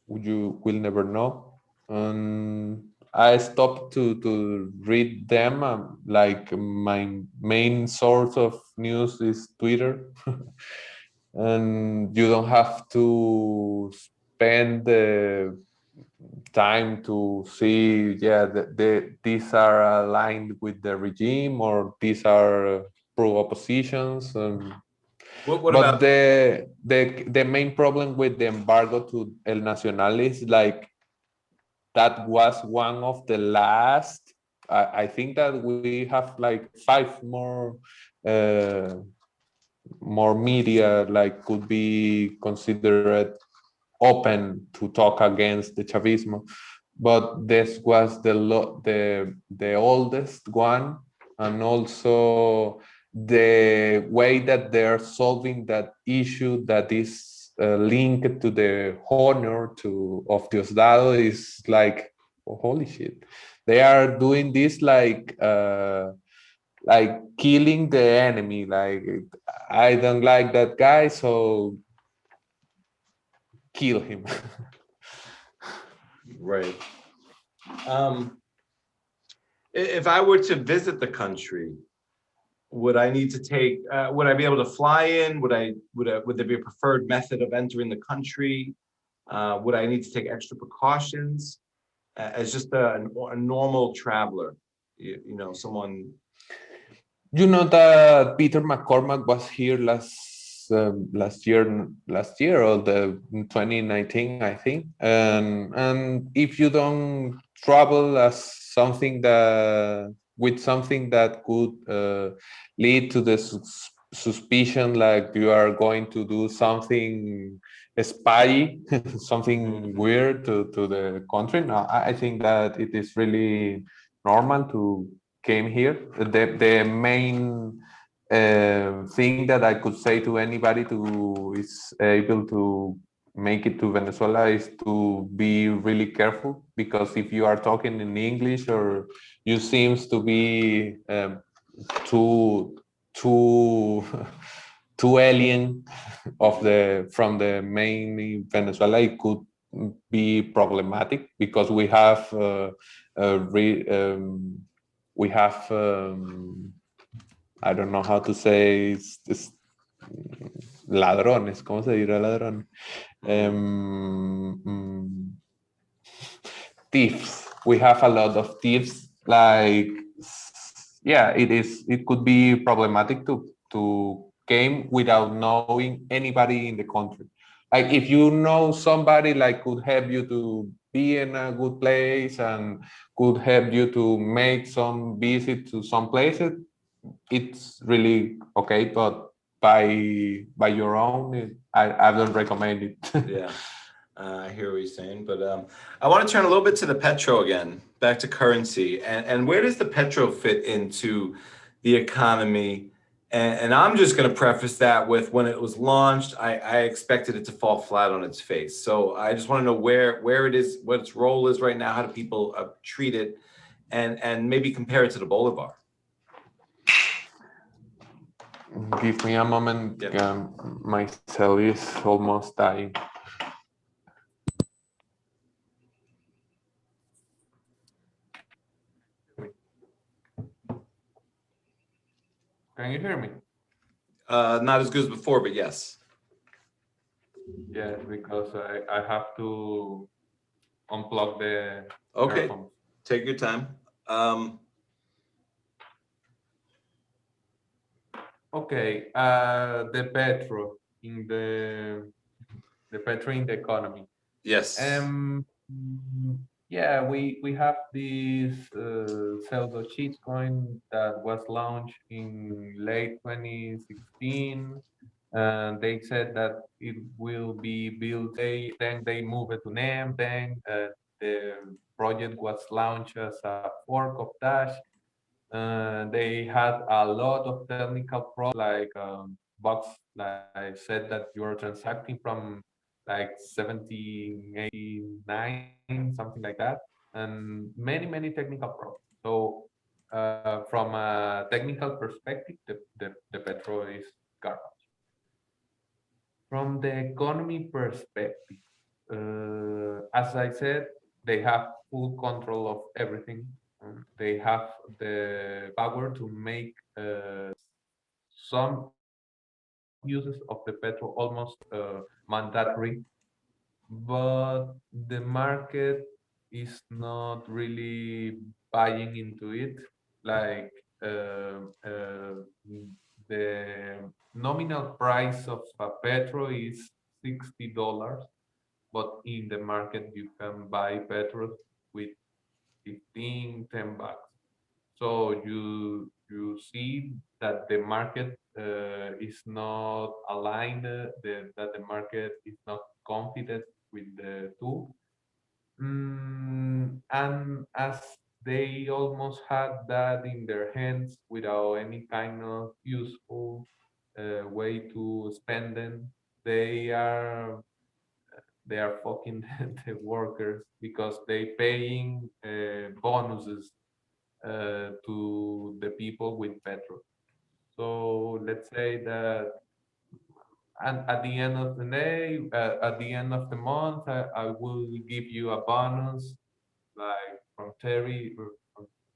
You will never know. I stopped to read them. Like my main source of news is Twitter, and you don't have to spend the time to see, yeah, these are aligned with the regime or these are pro oppositions. What But about? the main problem with the embargo to El Nacional is like that was one of the last. I think that we have like five uh, more media like could be considered open to talk against the Chavismo, but this was the oldest one, and also the way that they're solving that issue that is linked to the honor of Diosdado is like, oh, holy shit. They are doing this like killing the enemy. Like, I don't like that guy, so kill him. Right. If I were to visit the country, would I need to take? Would I be able to fly in? Would there be a preferred method of entering the country? Would I need to take extra precautions as just a normal traveler? Someone. You know that Peter McCormack was here last year or the 2019, I think. And if you don't travel as something that with something that could lead to the suspicion, like you are going to do something spy, something weird to the country. No, I think that it is really normal to came here. The main thing that I could say to anybody to is able to make it to Venezuela is to be really careful, because if you are talking in English or you seems to be too too too alien from the main Venezuela, it could be problematic because we have we have I don't know how to say ladrones. ¿Cómo se dirá ladrón? Thieves. We have a lot of thieves. Like, yeah, it could be problematic to game without knowing anybody in the country. Like, if you know somebody, like, could help you to be in a good place and could help you to make some visit to some places, it's really okay. But by your own, I don't recommend it. Yeah. I hear what you're saying, but I want to turn a little bit to the petro again, back to currency, and where does the petro fit into the economy? And I'm just going to preface that with, when it was launched, I expected it to fall flat on its face. So I just want to know where it is, what its role is right now, how do people treat it, and maybe compare it to the bolivar. Give me a moment. Yep. My cell is almost dying. Can you hear me? Not as good as before, but yes. Yes, because I have to unplug the Okay, earphones. take your time. Okay, the petro in the petro in the economy. Yes. Yeah, we have this pseudo cheat coin that was launched in late 2016. And they said that it will be built. Then they moved it to NEM. Then the project was launched as a fork of Dash. They had a lot of technical problems, like bugs, like said that you are transacting from like 1789, something like that, and many technical problems. So from a technical perspective, the petrol is garbage. From the economy perspective, as I said, they have full control of everything. They have the power to make some uses of the petrol almost mandatory, but the market is not really buying into it. Like the nominal price of a petrol is $60, but in the market you can buy petrol with 15, $10. So you see that the market is not aligned, that the market is not confident with the tool. And as they almost had that in their hands without any kind of useful way to spend them, they are they are fucking the workers because they paying bonuses to the people with petrol. So let's say that, and at the end of the day, at the end of the month, I will give you a bonus like from 30,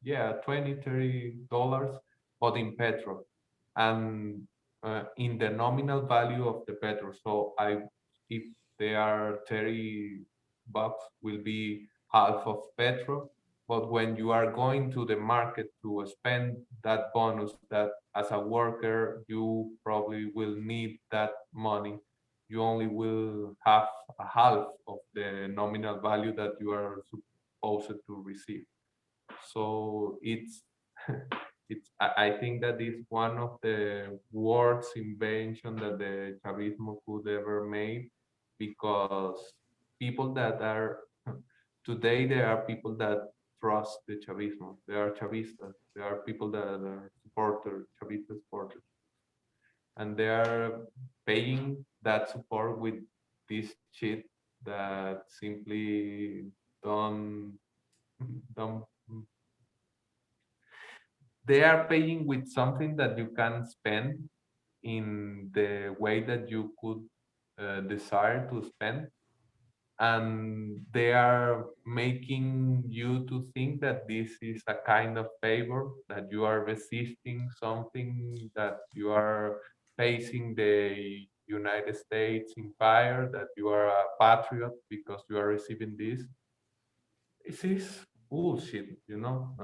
yeah, 20, $30, but in petrol and in the nominal value of the petrol. So if they are $30, will be half of petrol. But when you are going to the market to spend that bonus, that as a worker, you probably will need that money. You only will have a half of the nominal value that you are supposed to receive. So it's I think that is one of the worst invention that the Chavismo could ever make, because people that are today, there are people that trust the Chavismo. They are Chavistas. There are people that are Chavista supporters, and they are paying that support with this shit that simply don't don't they are paying with something that you can spend in the way that you could desire to spend, and they are making you to think that this is a kind of favor, that you are resisting something, that you are facing the United States empire, that you are a patriot because you are receiving this. This is bullshit, you know.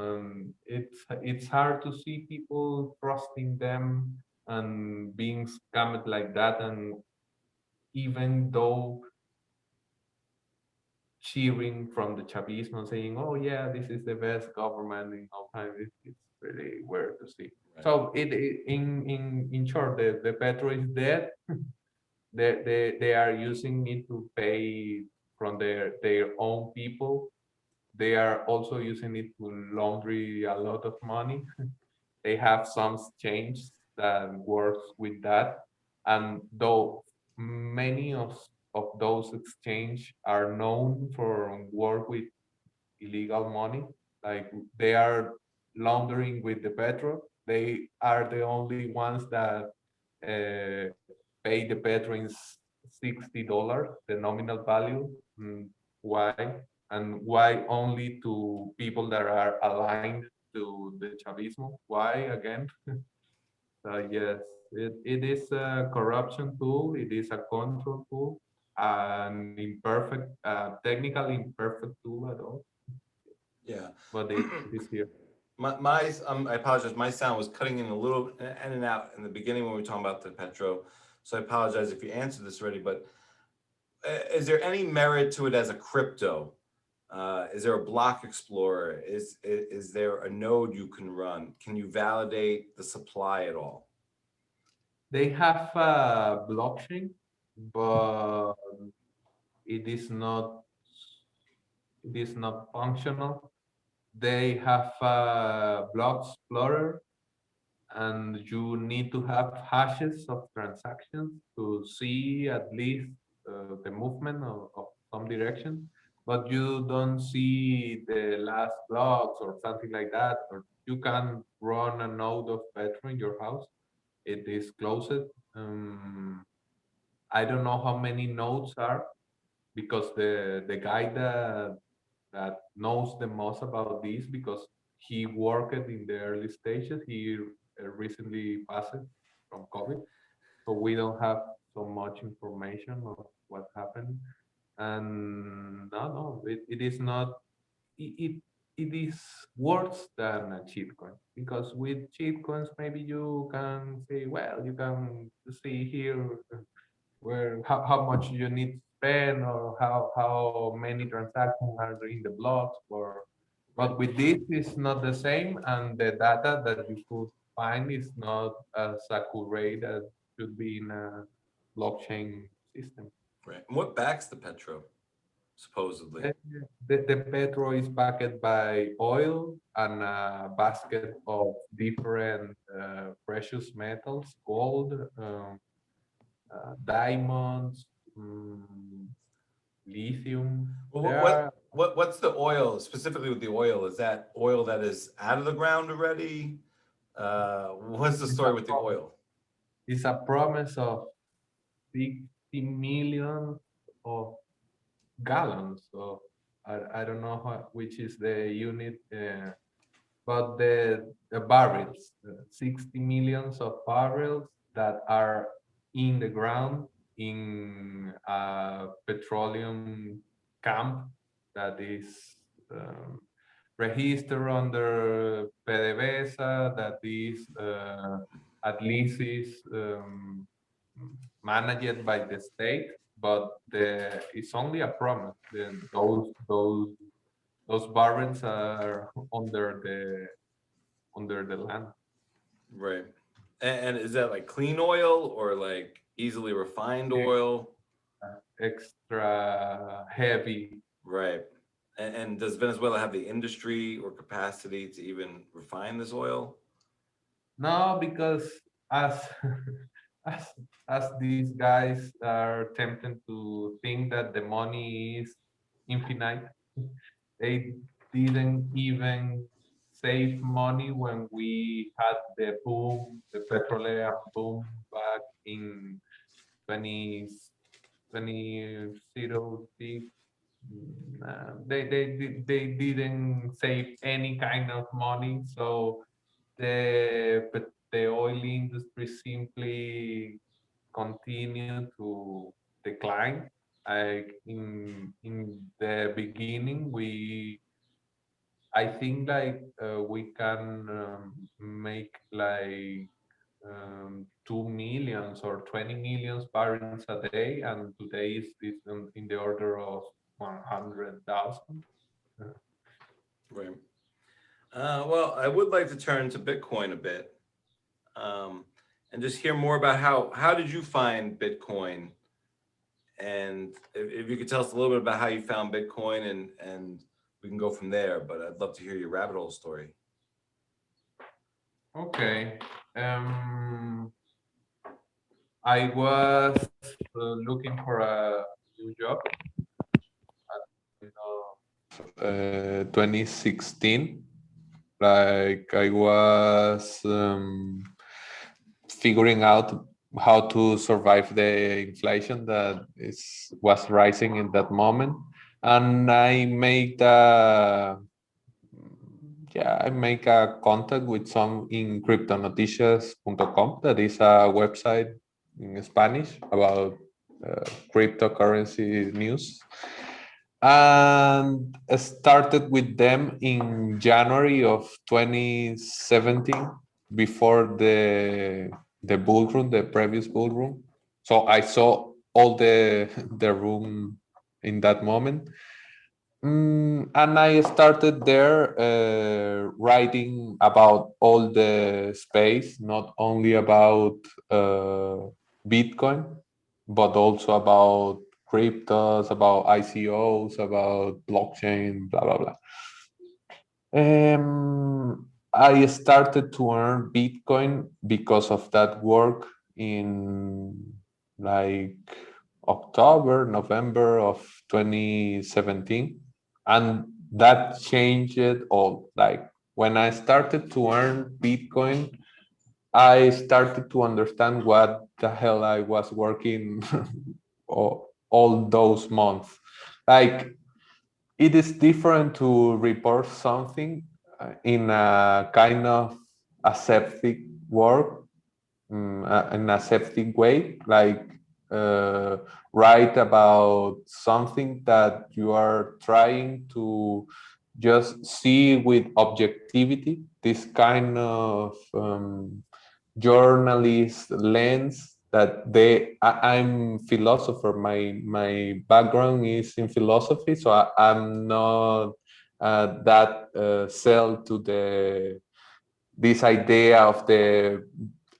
It's hard to see people trusting them and being scammed like that, and even though cheering from the Chavismo, saying, "Oh yeah, this is the best government in all time," it's really weird to see. Right. So in short, the petro is dead. They are using it to pay from their own people. They are also using it to laundry a lot of money. They have some exchange that works with that. And though many of those exchange are known for work with illegal money, like they are laundering with the petrol, they are the only ones that pay the petro in $60, the nominal value. Why? And why only to people that are aligned to the Chavismo? Why again? Yes, it is a corruption tool. It is a control tool, an imperfect, technically imperfect tool at all. Yeah. But it is here. I apologize. My sound was cutting in a little in and out in the beginning when we were talking about the petro. So I apologize if you answered this already, but is there any merit to it as a crypto? Is there a block explorer? Is there a node you can run? Can you validate the supply at all? They have a blockchain, but it is not functional. They have a block explorer, and you need to have hashes of transactions to see at least the movement of some direction, but you don't see the last blocks or something like that, or you can run a node of Petro in your house. It is closed. I don't know how many nodes are, because the guy that knows the most about this, because he worked in the early stages. He recently passed from COVID, so we don't have so much information of what happened. And no, it is not. It it is worse than a cheat coin, because with cheat coins maybe you can say, well, you can see here where how much you need to spend, or how many transactions are in the blocks, or but with this it's not the same, and the data that you could find is not as accurate as should be in a blockchain system. Right. And what backs the petro, supposedly? The petro is backed by oil and a basket of different precious metals, gold, diamonds, lithium. Well, There are what's the oil, specifically with the oil? Is that oil that is out of the ground already? What's the it's story with the a, oil? it's a promise of 60 million of gallons. So I don't know which is the unit, but the barrels, 60 millions of barrels that are in the ground in a petroleum camp that is registered under PDVSA, that is at least is managed by the state, but it's only a promise. Then those barrels are under the land. Right. And is that like clean oil or like easily refined oil? Extra heavy. Right. And does Venezuela have the industry or capacity to even refine this oil? No, because as as as these guys are tempted to think that the money is infinite, they didn't even save money when we had the boom, the petroleum boom back in 20, 2006. They didn't save any kind of money, so the oil industry simply continue to decline. Like in the beginning, I think like we can make like 2 millions or 20 millions barrels a day, and today is in the order of 100,000. Right. Well, I would like to turn to Bitcoin a bit, and just hear more about how did you find Bitcoin, and if you could tell us a little bit about how you found Bitcoin, and we can go from there. But I'd love to hear your rabbit hole story. Okay. I was looking for a new job at 2016. Like I was figuring out how to survive the inflation that was rising in that moment. And I made I make a contact with some in cryptonoticias.com, that is a website in Spanish about cryptocurrency news. And I started with them in January of 2017, before the bull run, the previous bull run. So I saw all the room in that moment. And I started there writing about all the space, not only about Bitcoin, but also about cryptos, about ICOs, about blockchain, blah, blah, blah. I started to earn Bitcoin because of that work in like October, November of 2017. And that changed it all. Like when I started to earn Bitcoin, I started to understand what the hell I was working all those months. Like it is different to report something in a kind of aseptic work, an aseptic way, like uh, write about something that you are trying to just see with objectivity, this kind of journalist lens that I'm philosopher. My background is in philosophy, so I'm not that sell to this idea of the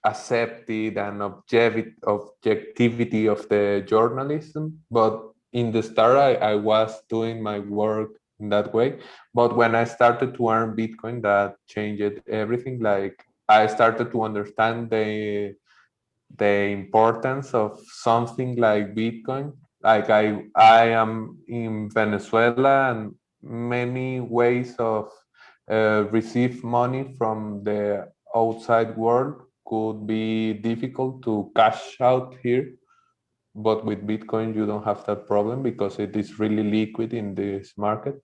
accepted and objectivity of the journalism. But in the start, I was doing my work in that way. But when I started to earn Bitcoin, that changed everything. Like I started to understand the importance of something like Bitcoin. Like I am in Venezuela, and many ways of receive money from the outside world could be difficult to cash out here. But with Bitcoin, you don't have that problem because it is really liquid in this market.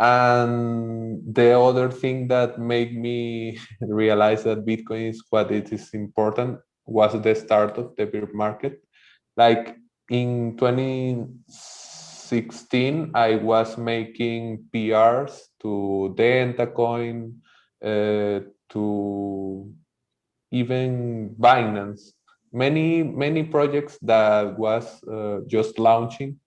And the other thing that made me realize that Bitcoin is what it is important was the start of the bear market. Like in 2016, I was making PRs to Dentacoin, to even Binance, many projects that was just launching,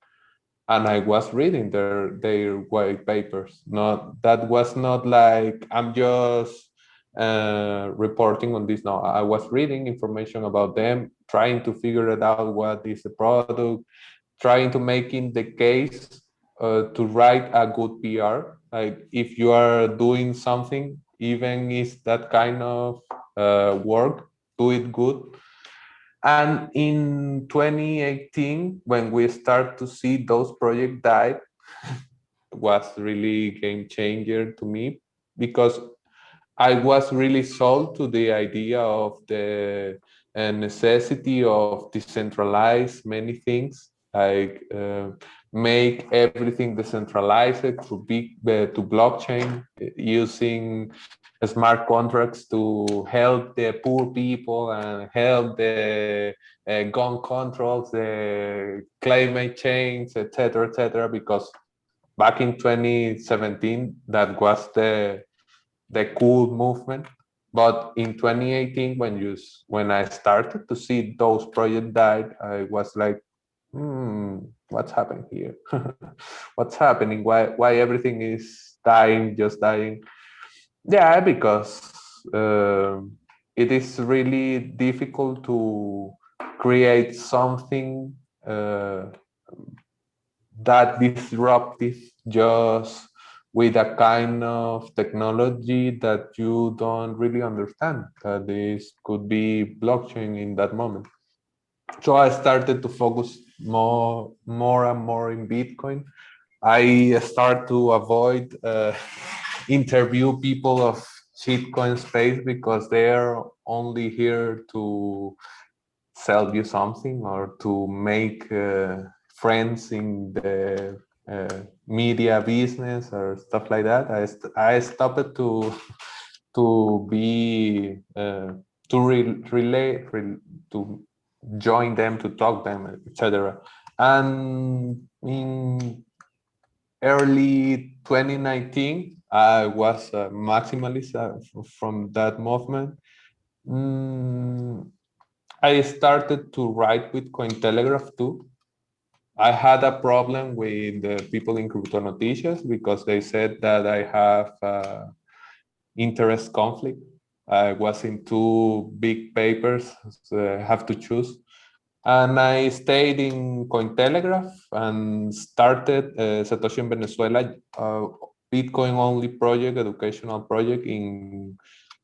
and I was reading their white papers. Not that was not like I'm just reporting on this. No, I was reading information about them, trying to figure it out what is the product, trying to making the case to write a good PR. Like if you are doing something, even is that kind of work, do it good. And in 2018, when we start to see those projects die, was really game changer to me, because I was really sold to the idea of the necessity of decentralize many things, like make everything decentralized through to blockchain, using smart contracts to help the poor people and help the gun controls, the climate change, etc., because back in 2017, that was the cool movement. But in 2018, when I started to see those projects died, I was like, what's happening here? What's happening? Why everything is dying, just dying? Yeah, because it is really difficult to create something that disruptive just with a kind of technology that you don't really understand. This could be blockchain in that moment. So I started to focus more and more in Bitcoin. I start to avoid interview people of shitcoin space because they are only here to sell you something or to make friends in the media business or stuff like that. I stopped to be to relate to join them, to talk them, etc. And in early 2019, I was a maximalist from that movement. Mm, I started to write with Cointelegraph too. I had a problem with the people in Crypto Noticias because they said that I have interest conflict. I was in two big papers, so I have to choose. And I stayed in Cointelegraph and started Satoshi in Venezuela, Bitcoin only project, educational project in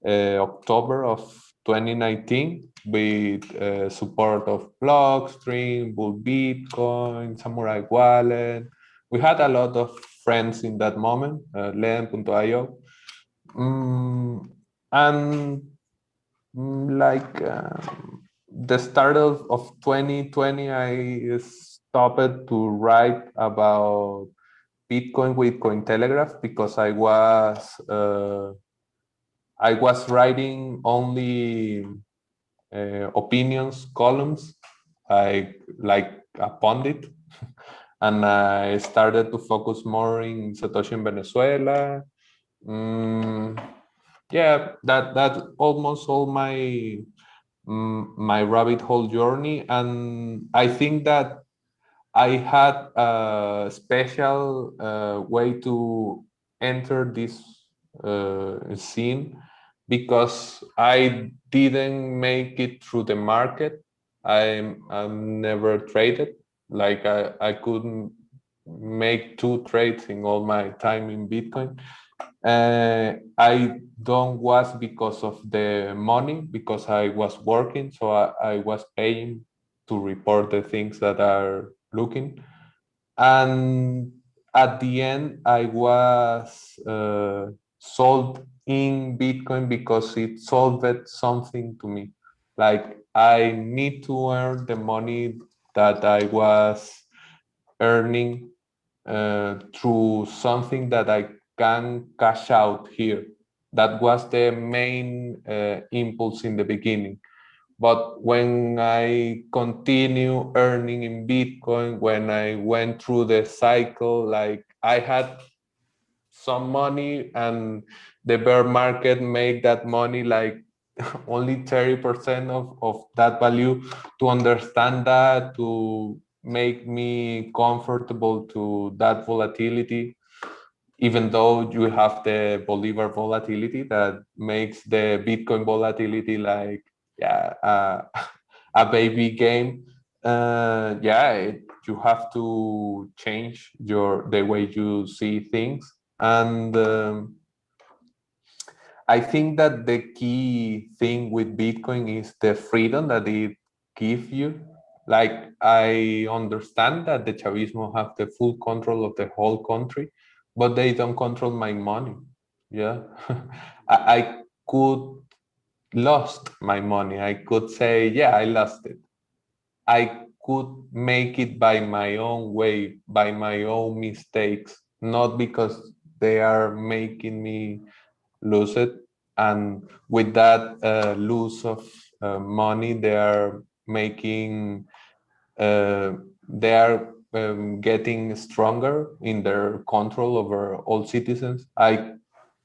October of 2019 with support of Blockstream, Bull Bitcoin, Samurai Wallet. We had a lot of friends in that moment, Len.io. And like the start of 2020, I stopped to write about Bitcoin with Cointelegraph because I was writing only opinions columns, like a pundit, and I started to focus more in Satoshi in Venezuela. Yeah, that almost all my rabbit hole journey, and I think that I had a special way to enter this scene because I didn't make it through the market. I'm never traded. Like I couldn't make two trades in all my time in Bitcoin. I don't was because of the money, because I was working, so I was paying to report the things that are looking. And at the end, I was sold in Bitcoin because it solved something to me. Like I need to earn the money that I was earning through something that I can cash out here. That was the main impulse in the beginning. But when I continue earning in Bitcoin, when I went through the cycle, like I had some money and the bear market made that money like only 30% of that value. To understand that, to make me comfortable to that volatility, even though you have the Bolivar volatility that makes the Bitcoin volatility like, yeah, a baby game. You have to change the way you see things. And I think that the key thing with Bitcoin is the freedom that it gives you. Like I understand that the Chavismo have the full control of the whole country, but they don't control my money. Yeah, I could lost my money. I could say, yeah, I lost it. I could make it by my own way, by my own mistakes, not because they are making me lose it. And with that loss of money, they are making, they are getting stronger in their control over all citizens. I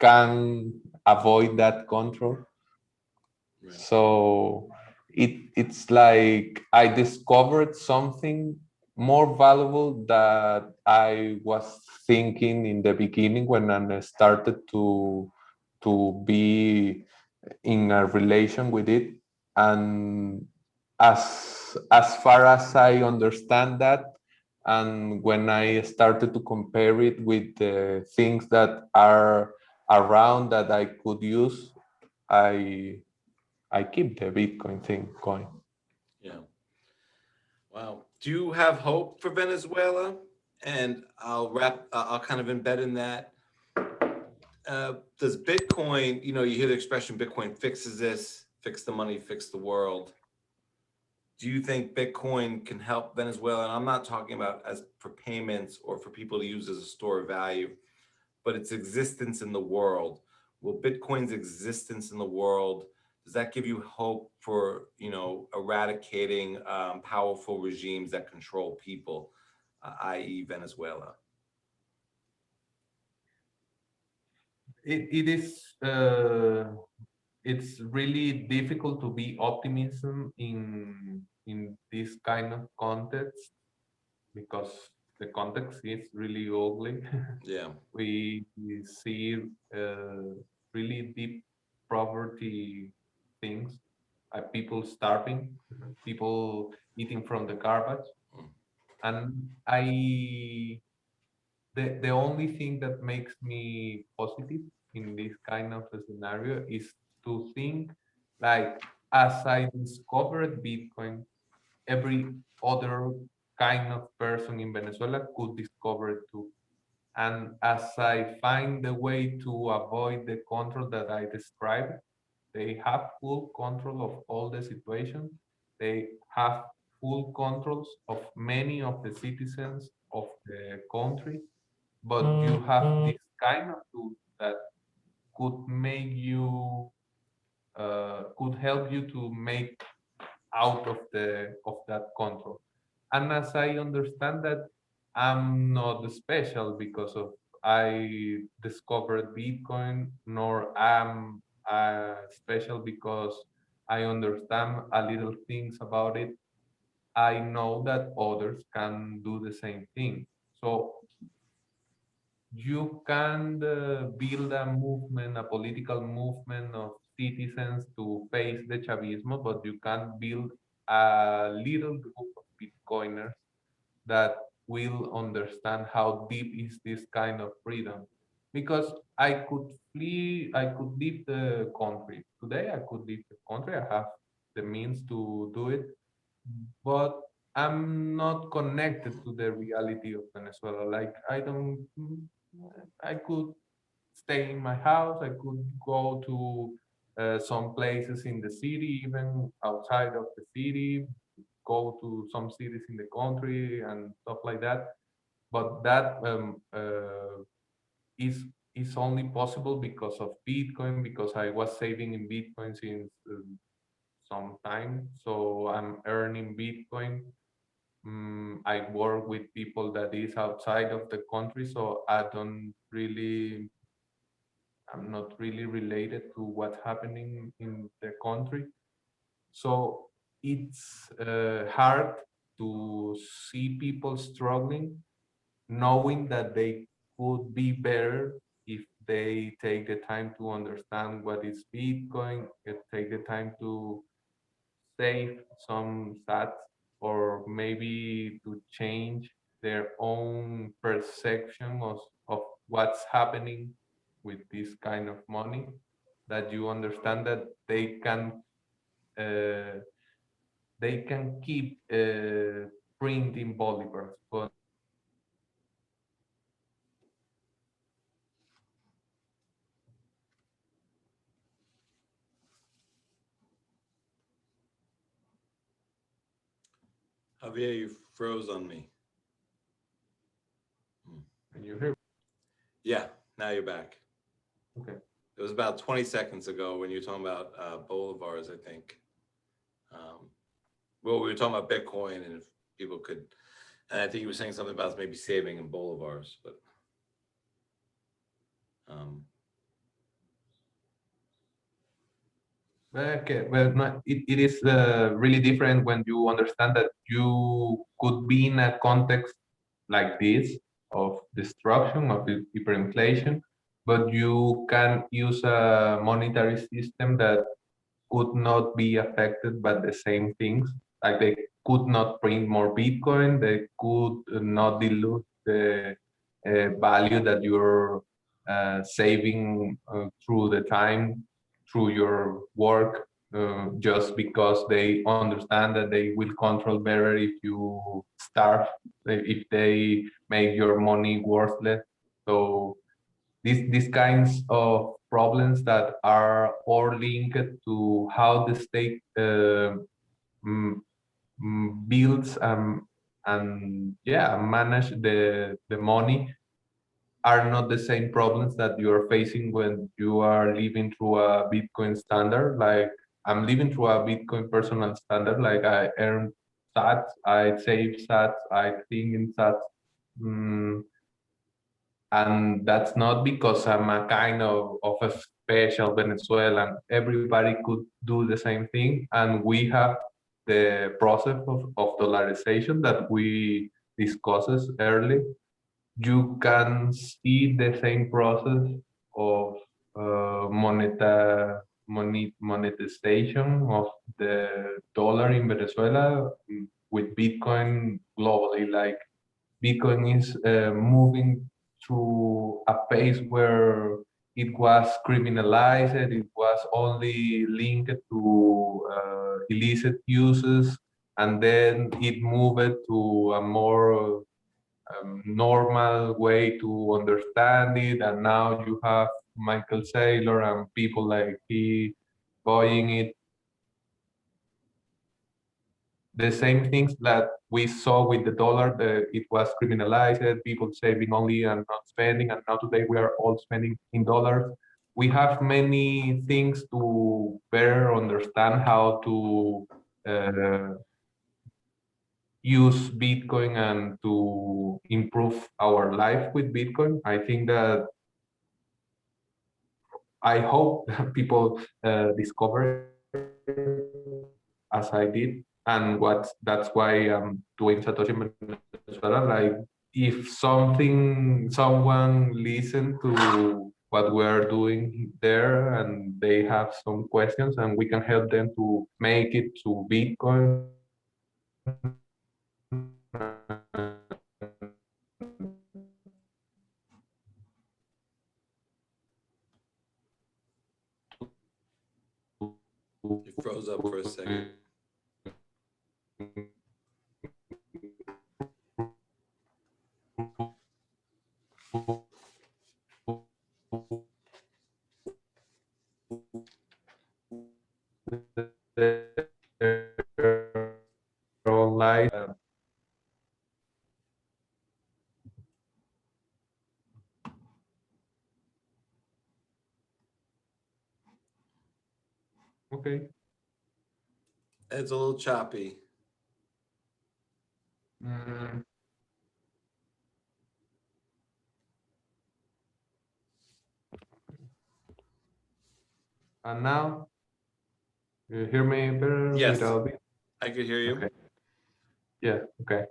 can avoid that control. Right. So it's like I discovered something more valuable that I was thinking in the beginning when I started to be in a relation with it. And as far as I understand that, and when I started to compare it with the things that are around that I could use, I I keep the Bitcoin thing going. Yeah. Wow. Do you have hope for Venezuela? And I'll kind of embed in that. Does Bitcoin, you hear the expression Bitcoin fixes this, fix the money, fix the world. do you think Bitcoin can help Venezuela? And I'm not talking about as for payments or for people to use as a store of value, but its existence in the world. Will Bitcoin's existence in the world, does that give you hope for, eradicating powerful regimes that control people, i.e. Venezuela? It is it's really difficult to be optimism in this kind of context because the context is really ugly. Yeah. We see really deep poverty things, people starving, people eating from the garbage. And the only thing that makes me positive in this kind of a scenario is to think like, as I discovered Bitcoin, every other kind of person in Venezuela could discover it too. And as I find the way to avoid the control that I described, they have full control of all the situation. They have full controls of many of the citizens of the country, but you have this kind of tool that could make you could help you to make out of that control. And as I understand that, I'm not special because of I discovered Bitcoin, nor am special because I understand a little things about it. I know that others can do the same thing. So you can build a movement, a political movement of citizens to face the Chavismo, but you can build a little group of Bitcoiners that will understand how deep is this kind of freedom. Because I could flee, I could leave the country. Today I could leave the country. I have the means to do it, but I'm not connected to the reality of Venezuela. Like I could stay in my house. I could go to some places in the city, even outside of the city, go to some cities in the country and stuff like that. But that is is only possible because of Bitcoin, because I was saving in Bitcoin since some time. So I'm earning Bitcoin. I work with people that is outside of the country, so I'm not really related to what's happening in the country. So it's hard to see people struggling, knowing that they could be better if they take the time to understand what is Bitcoin, take the time to save some sats, or maybe to change their own perception of what's happening with this kind of money, that you understand that uh, they can keep printing bolivars, but Javier, you froze on me. can you hear? Yeah, now you're back. Okay. It was about 20 seconds ago when you were talking about bolivars, I think. Well, we were talking about Bitcoin and if people could, and I think you were saying something about maybe saving in bolivars, but Okay, well, no, it is really different when you understand that you could be in a context like this of destruction, of hyperinflation, but you can use a monetary system that could not be affected by the same things. Like they could not print more Bitcoin, they could not dilute the value that you're saving through the time, through your work, just because they understand that they will control better if you starve, if they make your money worthless. So these kinds of problems that are all linked to how the state builds and yeah, manage the money are not the same problems that you are facing when you are living through a Bitcoin standard. Like I'm living through a Bitcoin personal standard. Like I earn sats, I save sats, I think in sats. Mm, and that's not because I'm a kind of a special Venezuelan. Everybody could do the same thing. And we have the process of dollarization that we discussed early. You can see the same process of monetization of the dollar in Venezuela with Bitcoin globally. Like Bitcoin is moving through a pace where it was criminalized, it was only linked to illicit uses, and then it moved to a more normal way to understand it. And now you have Michael Saylor and people like he buying it. The same things that we saw with the dollar, it was criminalized, people saving only and not spending, and now today we are all spending in dollars. We have many things to better understand how to use Bitcoin and to improve our life with Bitcoin. I think that I hope people discover as I did, and that's why I'm doing Satoshi Venezuela. Like if someone listen to what we're doing there and they have some questions and we can help them to make it to Bitcoin. You froze up for a second. Online. Okay. It's a little choppy. Mm. And now, you hear me better? Yes, without me? I could hear you. Okay. Yeah. Okay.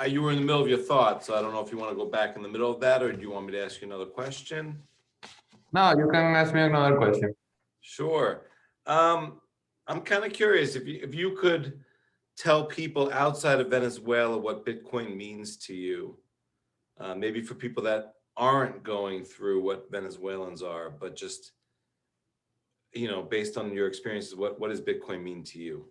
You were in the middle of your thoughts, so I don't know if you want to go back in the middle of that, or do you want me to ask you another question? Now you can ask me another question. Sure. I'm kind of curious if you could tell people outside of Venezuela what Bitcoin means to you, maybe for people that aren't going through what Venezuelans are, but just, based on your experiences, what does Bitcoin mean to you?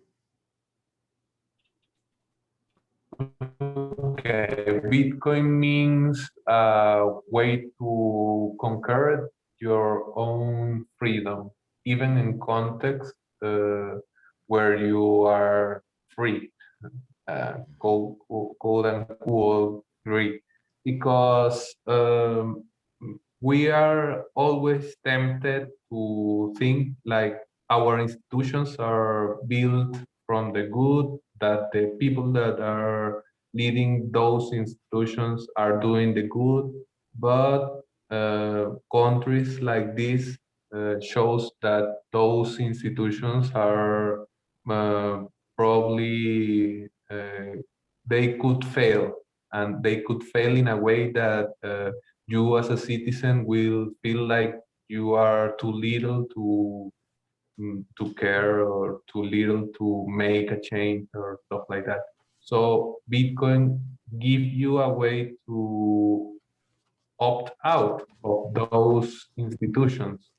Okay, Bitcoin means a way to conquer your own freedom, even in context where you are free, quote unquote free, because we are always tempted to think like our institutions are built from the good, that the people that are leading those institutions are doing the good, but countries like this shows that those institutions are uh, probably they could fail, and they could fail in a way that you as a citizen will feel like you are too little to care, or too little to make a change or stuff like that. So Bitcoin give you a way to opt out of those institutions,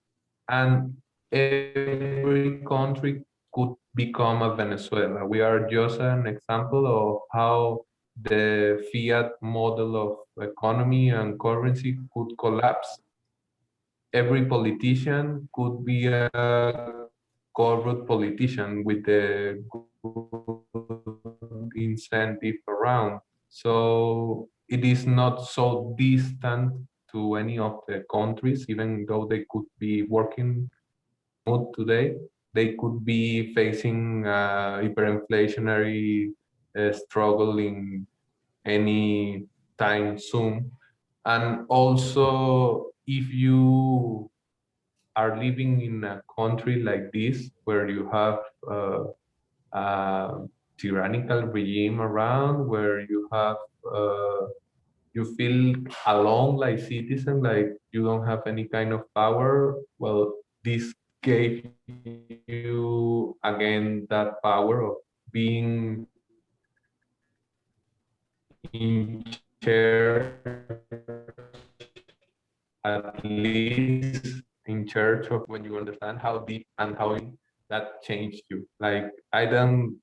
and every country could become a Venezuela. We are just an example of how the fiat model of economy and currency could collapse. Every politician could be a corrupt politician with the good incentive around. So it is not so distant to any of the countries, even though they could be working mode today. They could be facing hyperinflationary struggle in any time soon. And also, if you are living in a country like this, where you have a tyrannical regime around, where you have you feel alone like citizen, like you don't have any kind of power. Well, this gave you again that power of being in charge, at least in charge of when you understand how deep and how that changed you. Like I don't,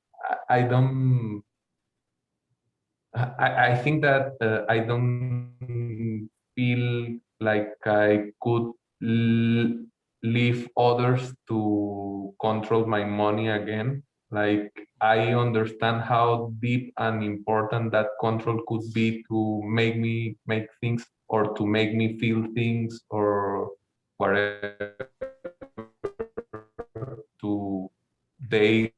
I think that I don't feel like I could leave others to control my money again. Like I understand how deep and important that control could be to make me make things or to make me feel things or whatever to they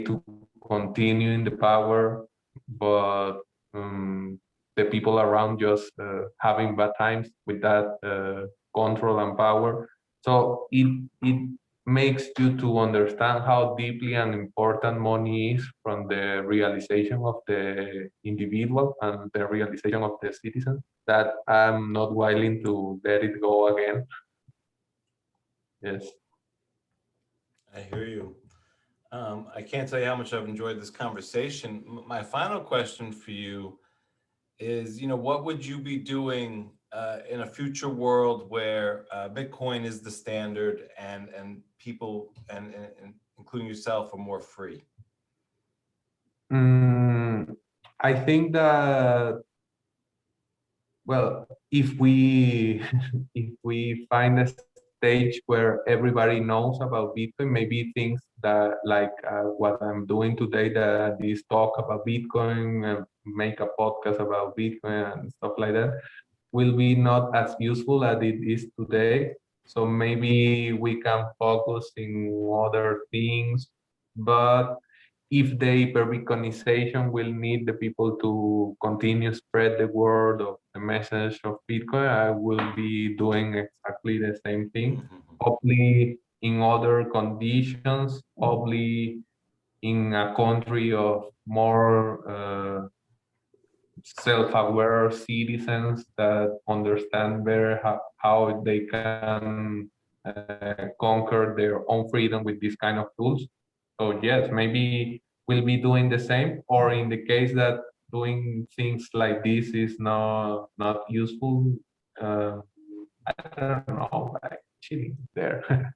to continue in the power, but the people around just having bad times with that control and power. So it makes you to understand how deeply and important money is from the realization of the individual and the realization of the citizen, that I'm not willing to let it go again. Yes. I hear you. I can't tell you how much I've enjoyed this conversation. My final question for you is, what would you be doing in a future world where Bitcoin is the standard and people and including yourself are more free? I think that, well, if we if we find a stage where everybody knows about Bitcoin, maybe things that like what I'm doing today, that this talk about Bitcoin, make a podcast about Bitcoin and stuff like that, will be not as useful as it is today. So maybe we can focus in other things, but if the hyper-Bitcoinization will need the people to continue spread the word of the message of Bitcoin, I will be doing exactly the same thing, hopefully in other conditions, hopefully in a country of more self-aware citizens that understand better how they can conquer their own freedom with this kind of tools. So yes, maybe we'll be doing the same, or in the case that doing things like this is not useful, uh, I don't know, like chilling there.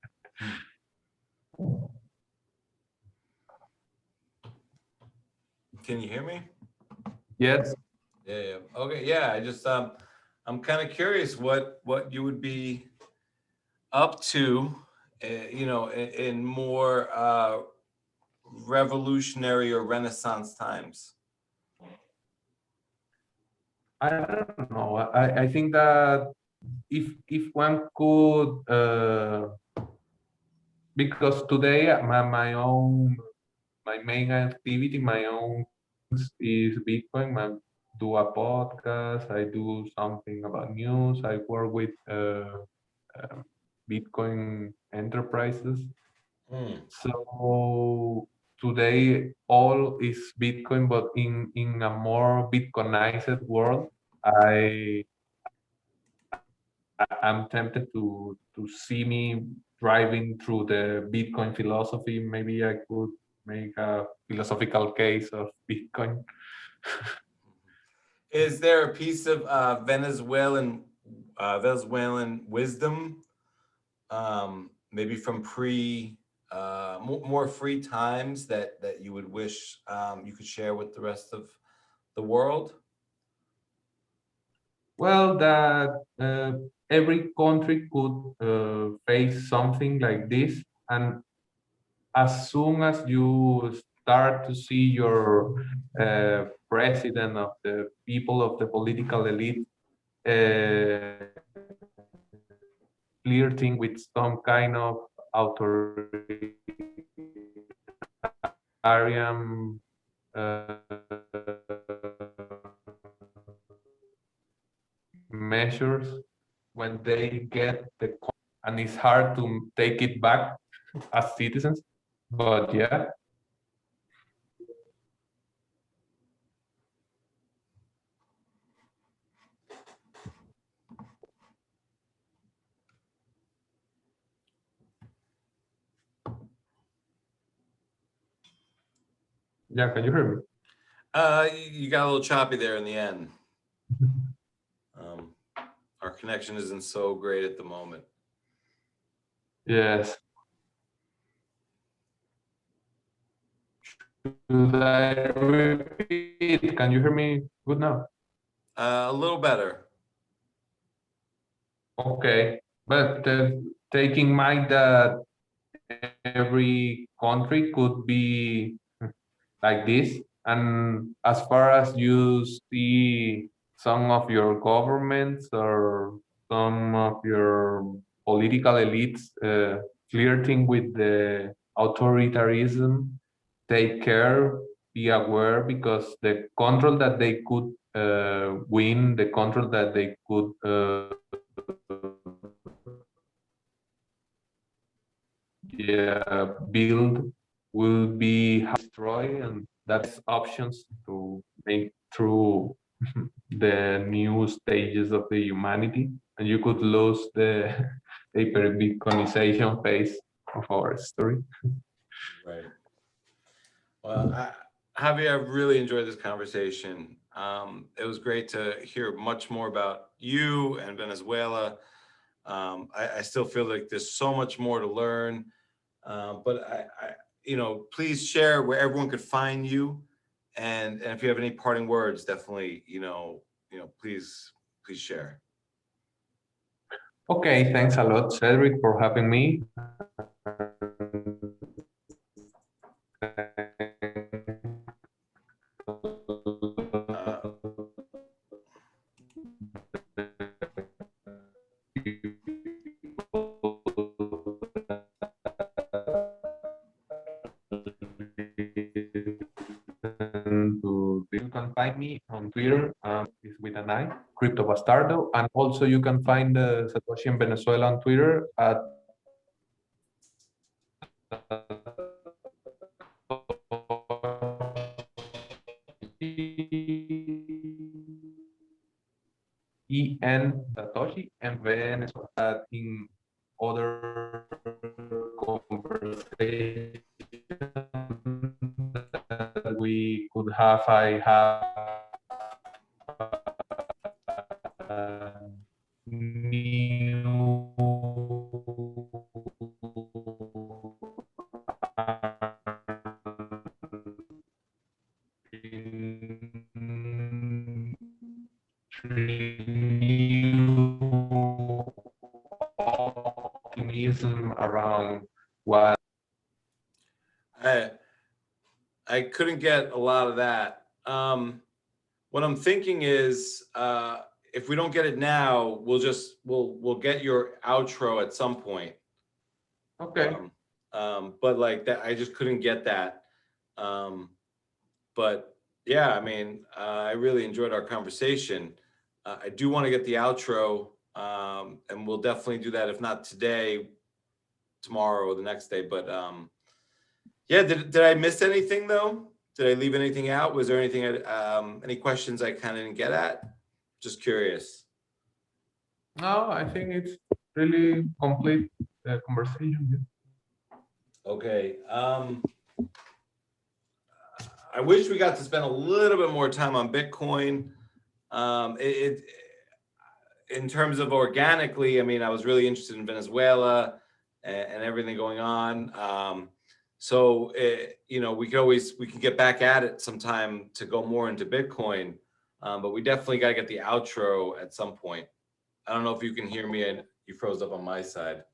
Can you hear me? Yes. Yeah. Okay. Yeah. I'm kind of curious what you would be up to, in more revolutionary or Renaissance times. I don't know. I think that if one could because today my main activity, my own is Bitcoin. I do a podcast. I do something about news. I work with Bitcoin enterprises. Mm. So today all is Bitcoin, but in a more Bitcoinized world, I I'm tempted to see me driving through the Bitcoin philosophy. Maybe I could make a philosophical case of Bitcoin. Is there a piece of Venezuelan wisdom, maybe from more free times that you would wish you could share with the rest of the world? Well, that every country could face something like this, and as soon as you start to see your president of the people of the political elite flirting with some kind of authoritarian measures when they get the, and it's hard to take it back as citizens. But yeah. Yeah, can you hear me? You got a little choppy there in the end. Our connection isn't so great at the moment. Yes. Should I repeat? Can you hear me good now? A little better. Okay, but taking in mind that every country could be like this, and as far as you see some of your governments or some of your political elites flirting with the authoritarianism, take care, be aware, because the control that they could win, the control that they could build will be destroyed, and that's options to make through the new stages of the humanity, and you could lose the hyper-Bitcoinization phase of our story. Right. Well, Javier, I really enjoyed this conversation. It was great to hear much more about you and Venezuela. I still feel like there's so much more to learn, but please share where everyone could find you, and if you have any parting words, definitely, please share. Okay, thanks a lot, Cedric, for having me. You can find me on Twitter, is with an I, Crypto Bastardo, and also you can find Satoshi in Venezuela on Twitter at EN Satoshi and Venezuela. In other conversations that we could have, I have new optimism around what I couldn't get a lot of that. What I'm thinking is, if we don't get it now, we'll get your outro at some point. Okay. But like that, I just couldn't get that. But yeah, I mean, I really enjoyed our conversation. I do want to get the outro, and we'll definitely do that. If not today, tomorrow or the next day. But yeah, did I miss anything though? Did I leave anything out? Was there anything, any questions I kind of didn't get at? Just curious. No, I think it's really complete conversation. Okay. I wish we got to spend a little bit more time on Bitcoin. In terms of organically, I mean, I was really interested in Venezuela and everything going on. So, we can get back at it sometime to go more into Bitcoin. But we definitely got to get the outro at some point. I don't know if you can hear me, and you froze up on my side.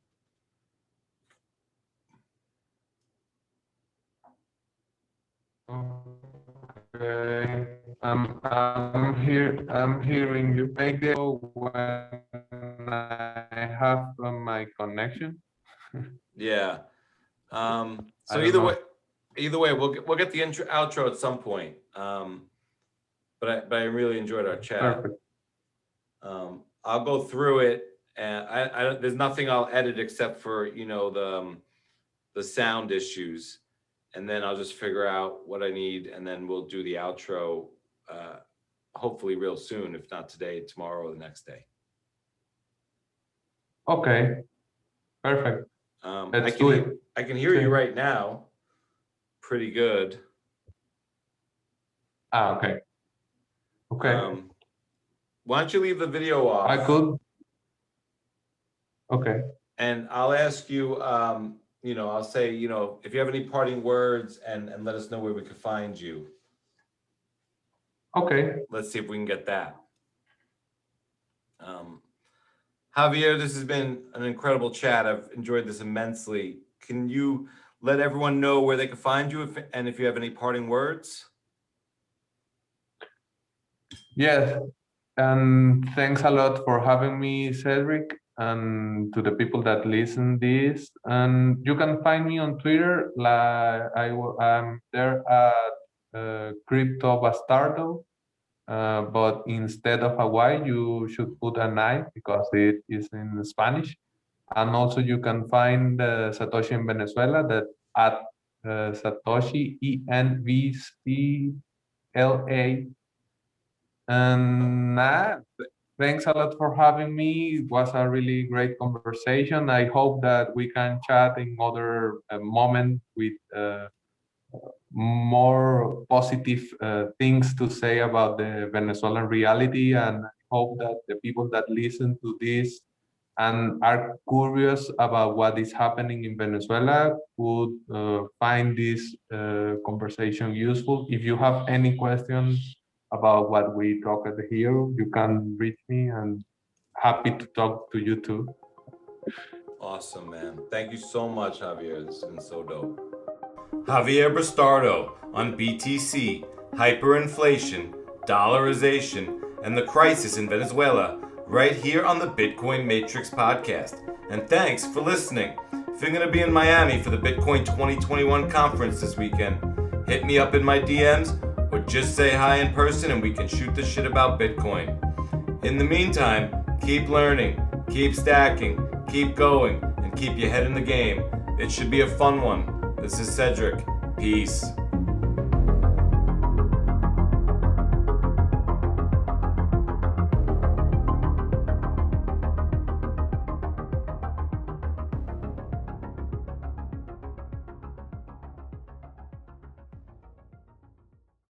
Okay. I'm here. I'm hearing you. Make the when I have my connection. Yeah. I So don't know. either way, we'll get the intro outro at some point. But I really enjoyed our chat. Perfect. I'll go through it, and there's nothing I'll edit except for the sound issues, and then I'll just figure out what I need, and then we'll do the outro. Hopefully real soon, if not today, tomorrow, or the next day. Okay. Perfect. Let's do it. I can hear you right now, pretty good. Okay. Okay. Why don't you leave the video off? I could. Okay. And I'll ask you, I'll say, if you have any parting words, and let us know where we could find you. Okay. Let's see if we can get that. Javier, this has been an incredible chat. I've enjoyed this immensely. Can you let everyone know where they can find you, if you have any parting words? Yes. And thanks a lot for having me, Cedric, and to the people that listen this. And you can find me on Twitter. I'm there at Crypto Bastardo. But instead of a Y, you should put an I because it is in Spanish. And also you can find Satoshi in Venezuela that at Satoshi ENVCLA. And thanks a lot for having me. It was a really great conversation. I hope that we can chat in other moment with more positive things to say about the Venezuelan reality, and hope that the people that listen to this and are curious about what is happening in Venezuela would find this conversation useful. If you have any questions about what we talked here, you can reach me, and happy to talk to you too. Awesome, man. Thank you so much, Javier. This has been so dope. Javier Bastardo on BTC, hyperinflation, dollarization, and the crisis in Venezuela, right here on the Bitcoin Matrix podcast. And thanks for listening. If you're going to be in Miami for the Bitcoin 2021 conference this weekend, hit me up in my DMs or just say hi in person and we can shoot the shit about Bitcoin. In the meantime, keep learning, keep stacking, keep going, and keep your head in the game. It should be a fun one. This is Cedric. Peace.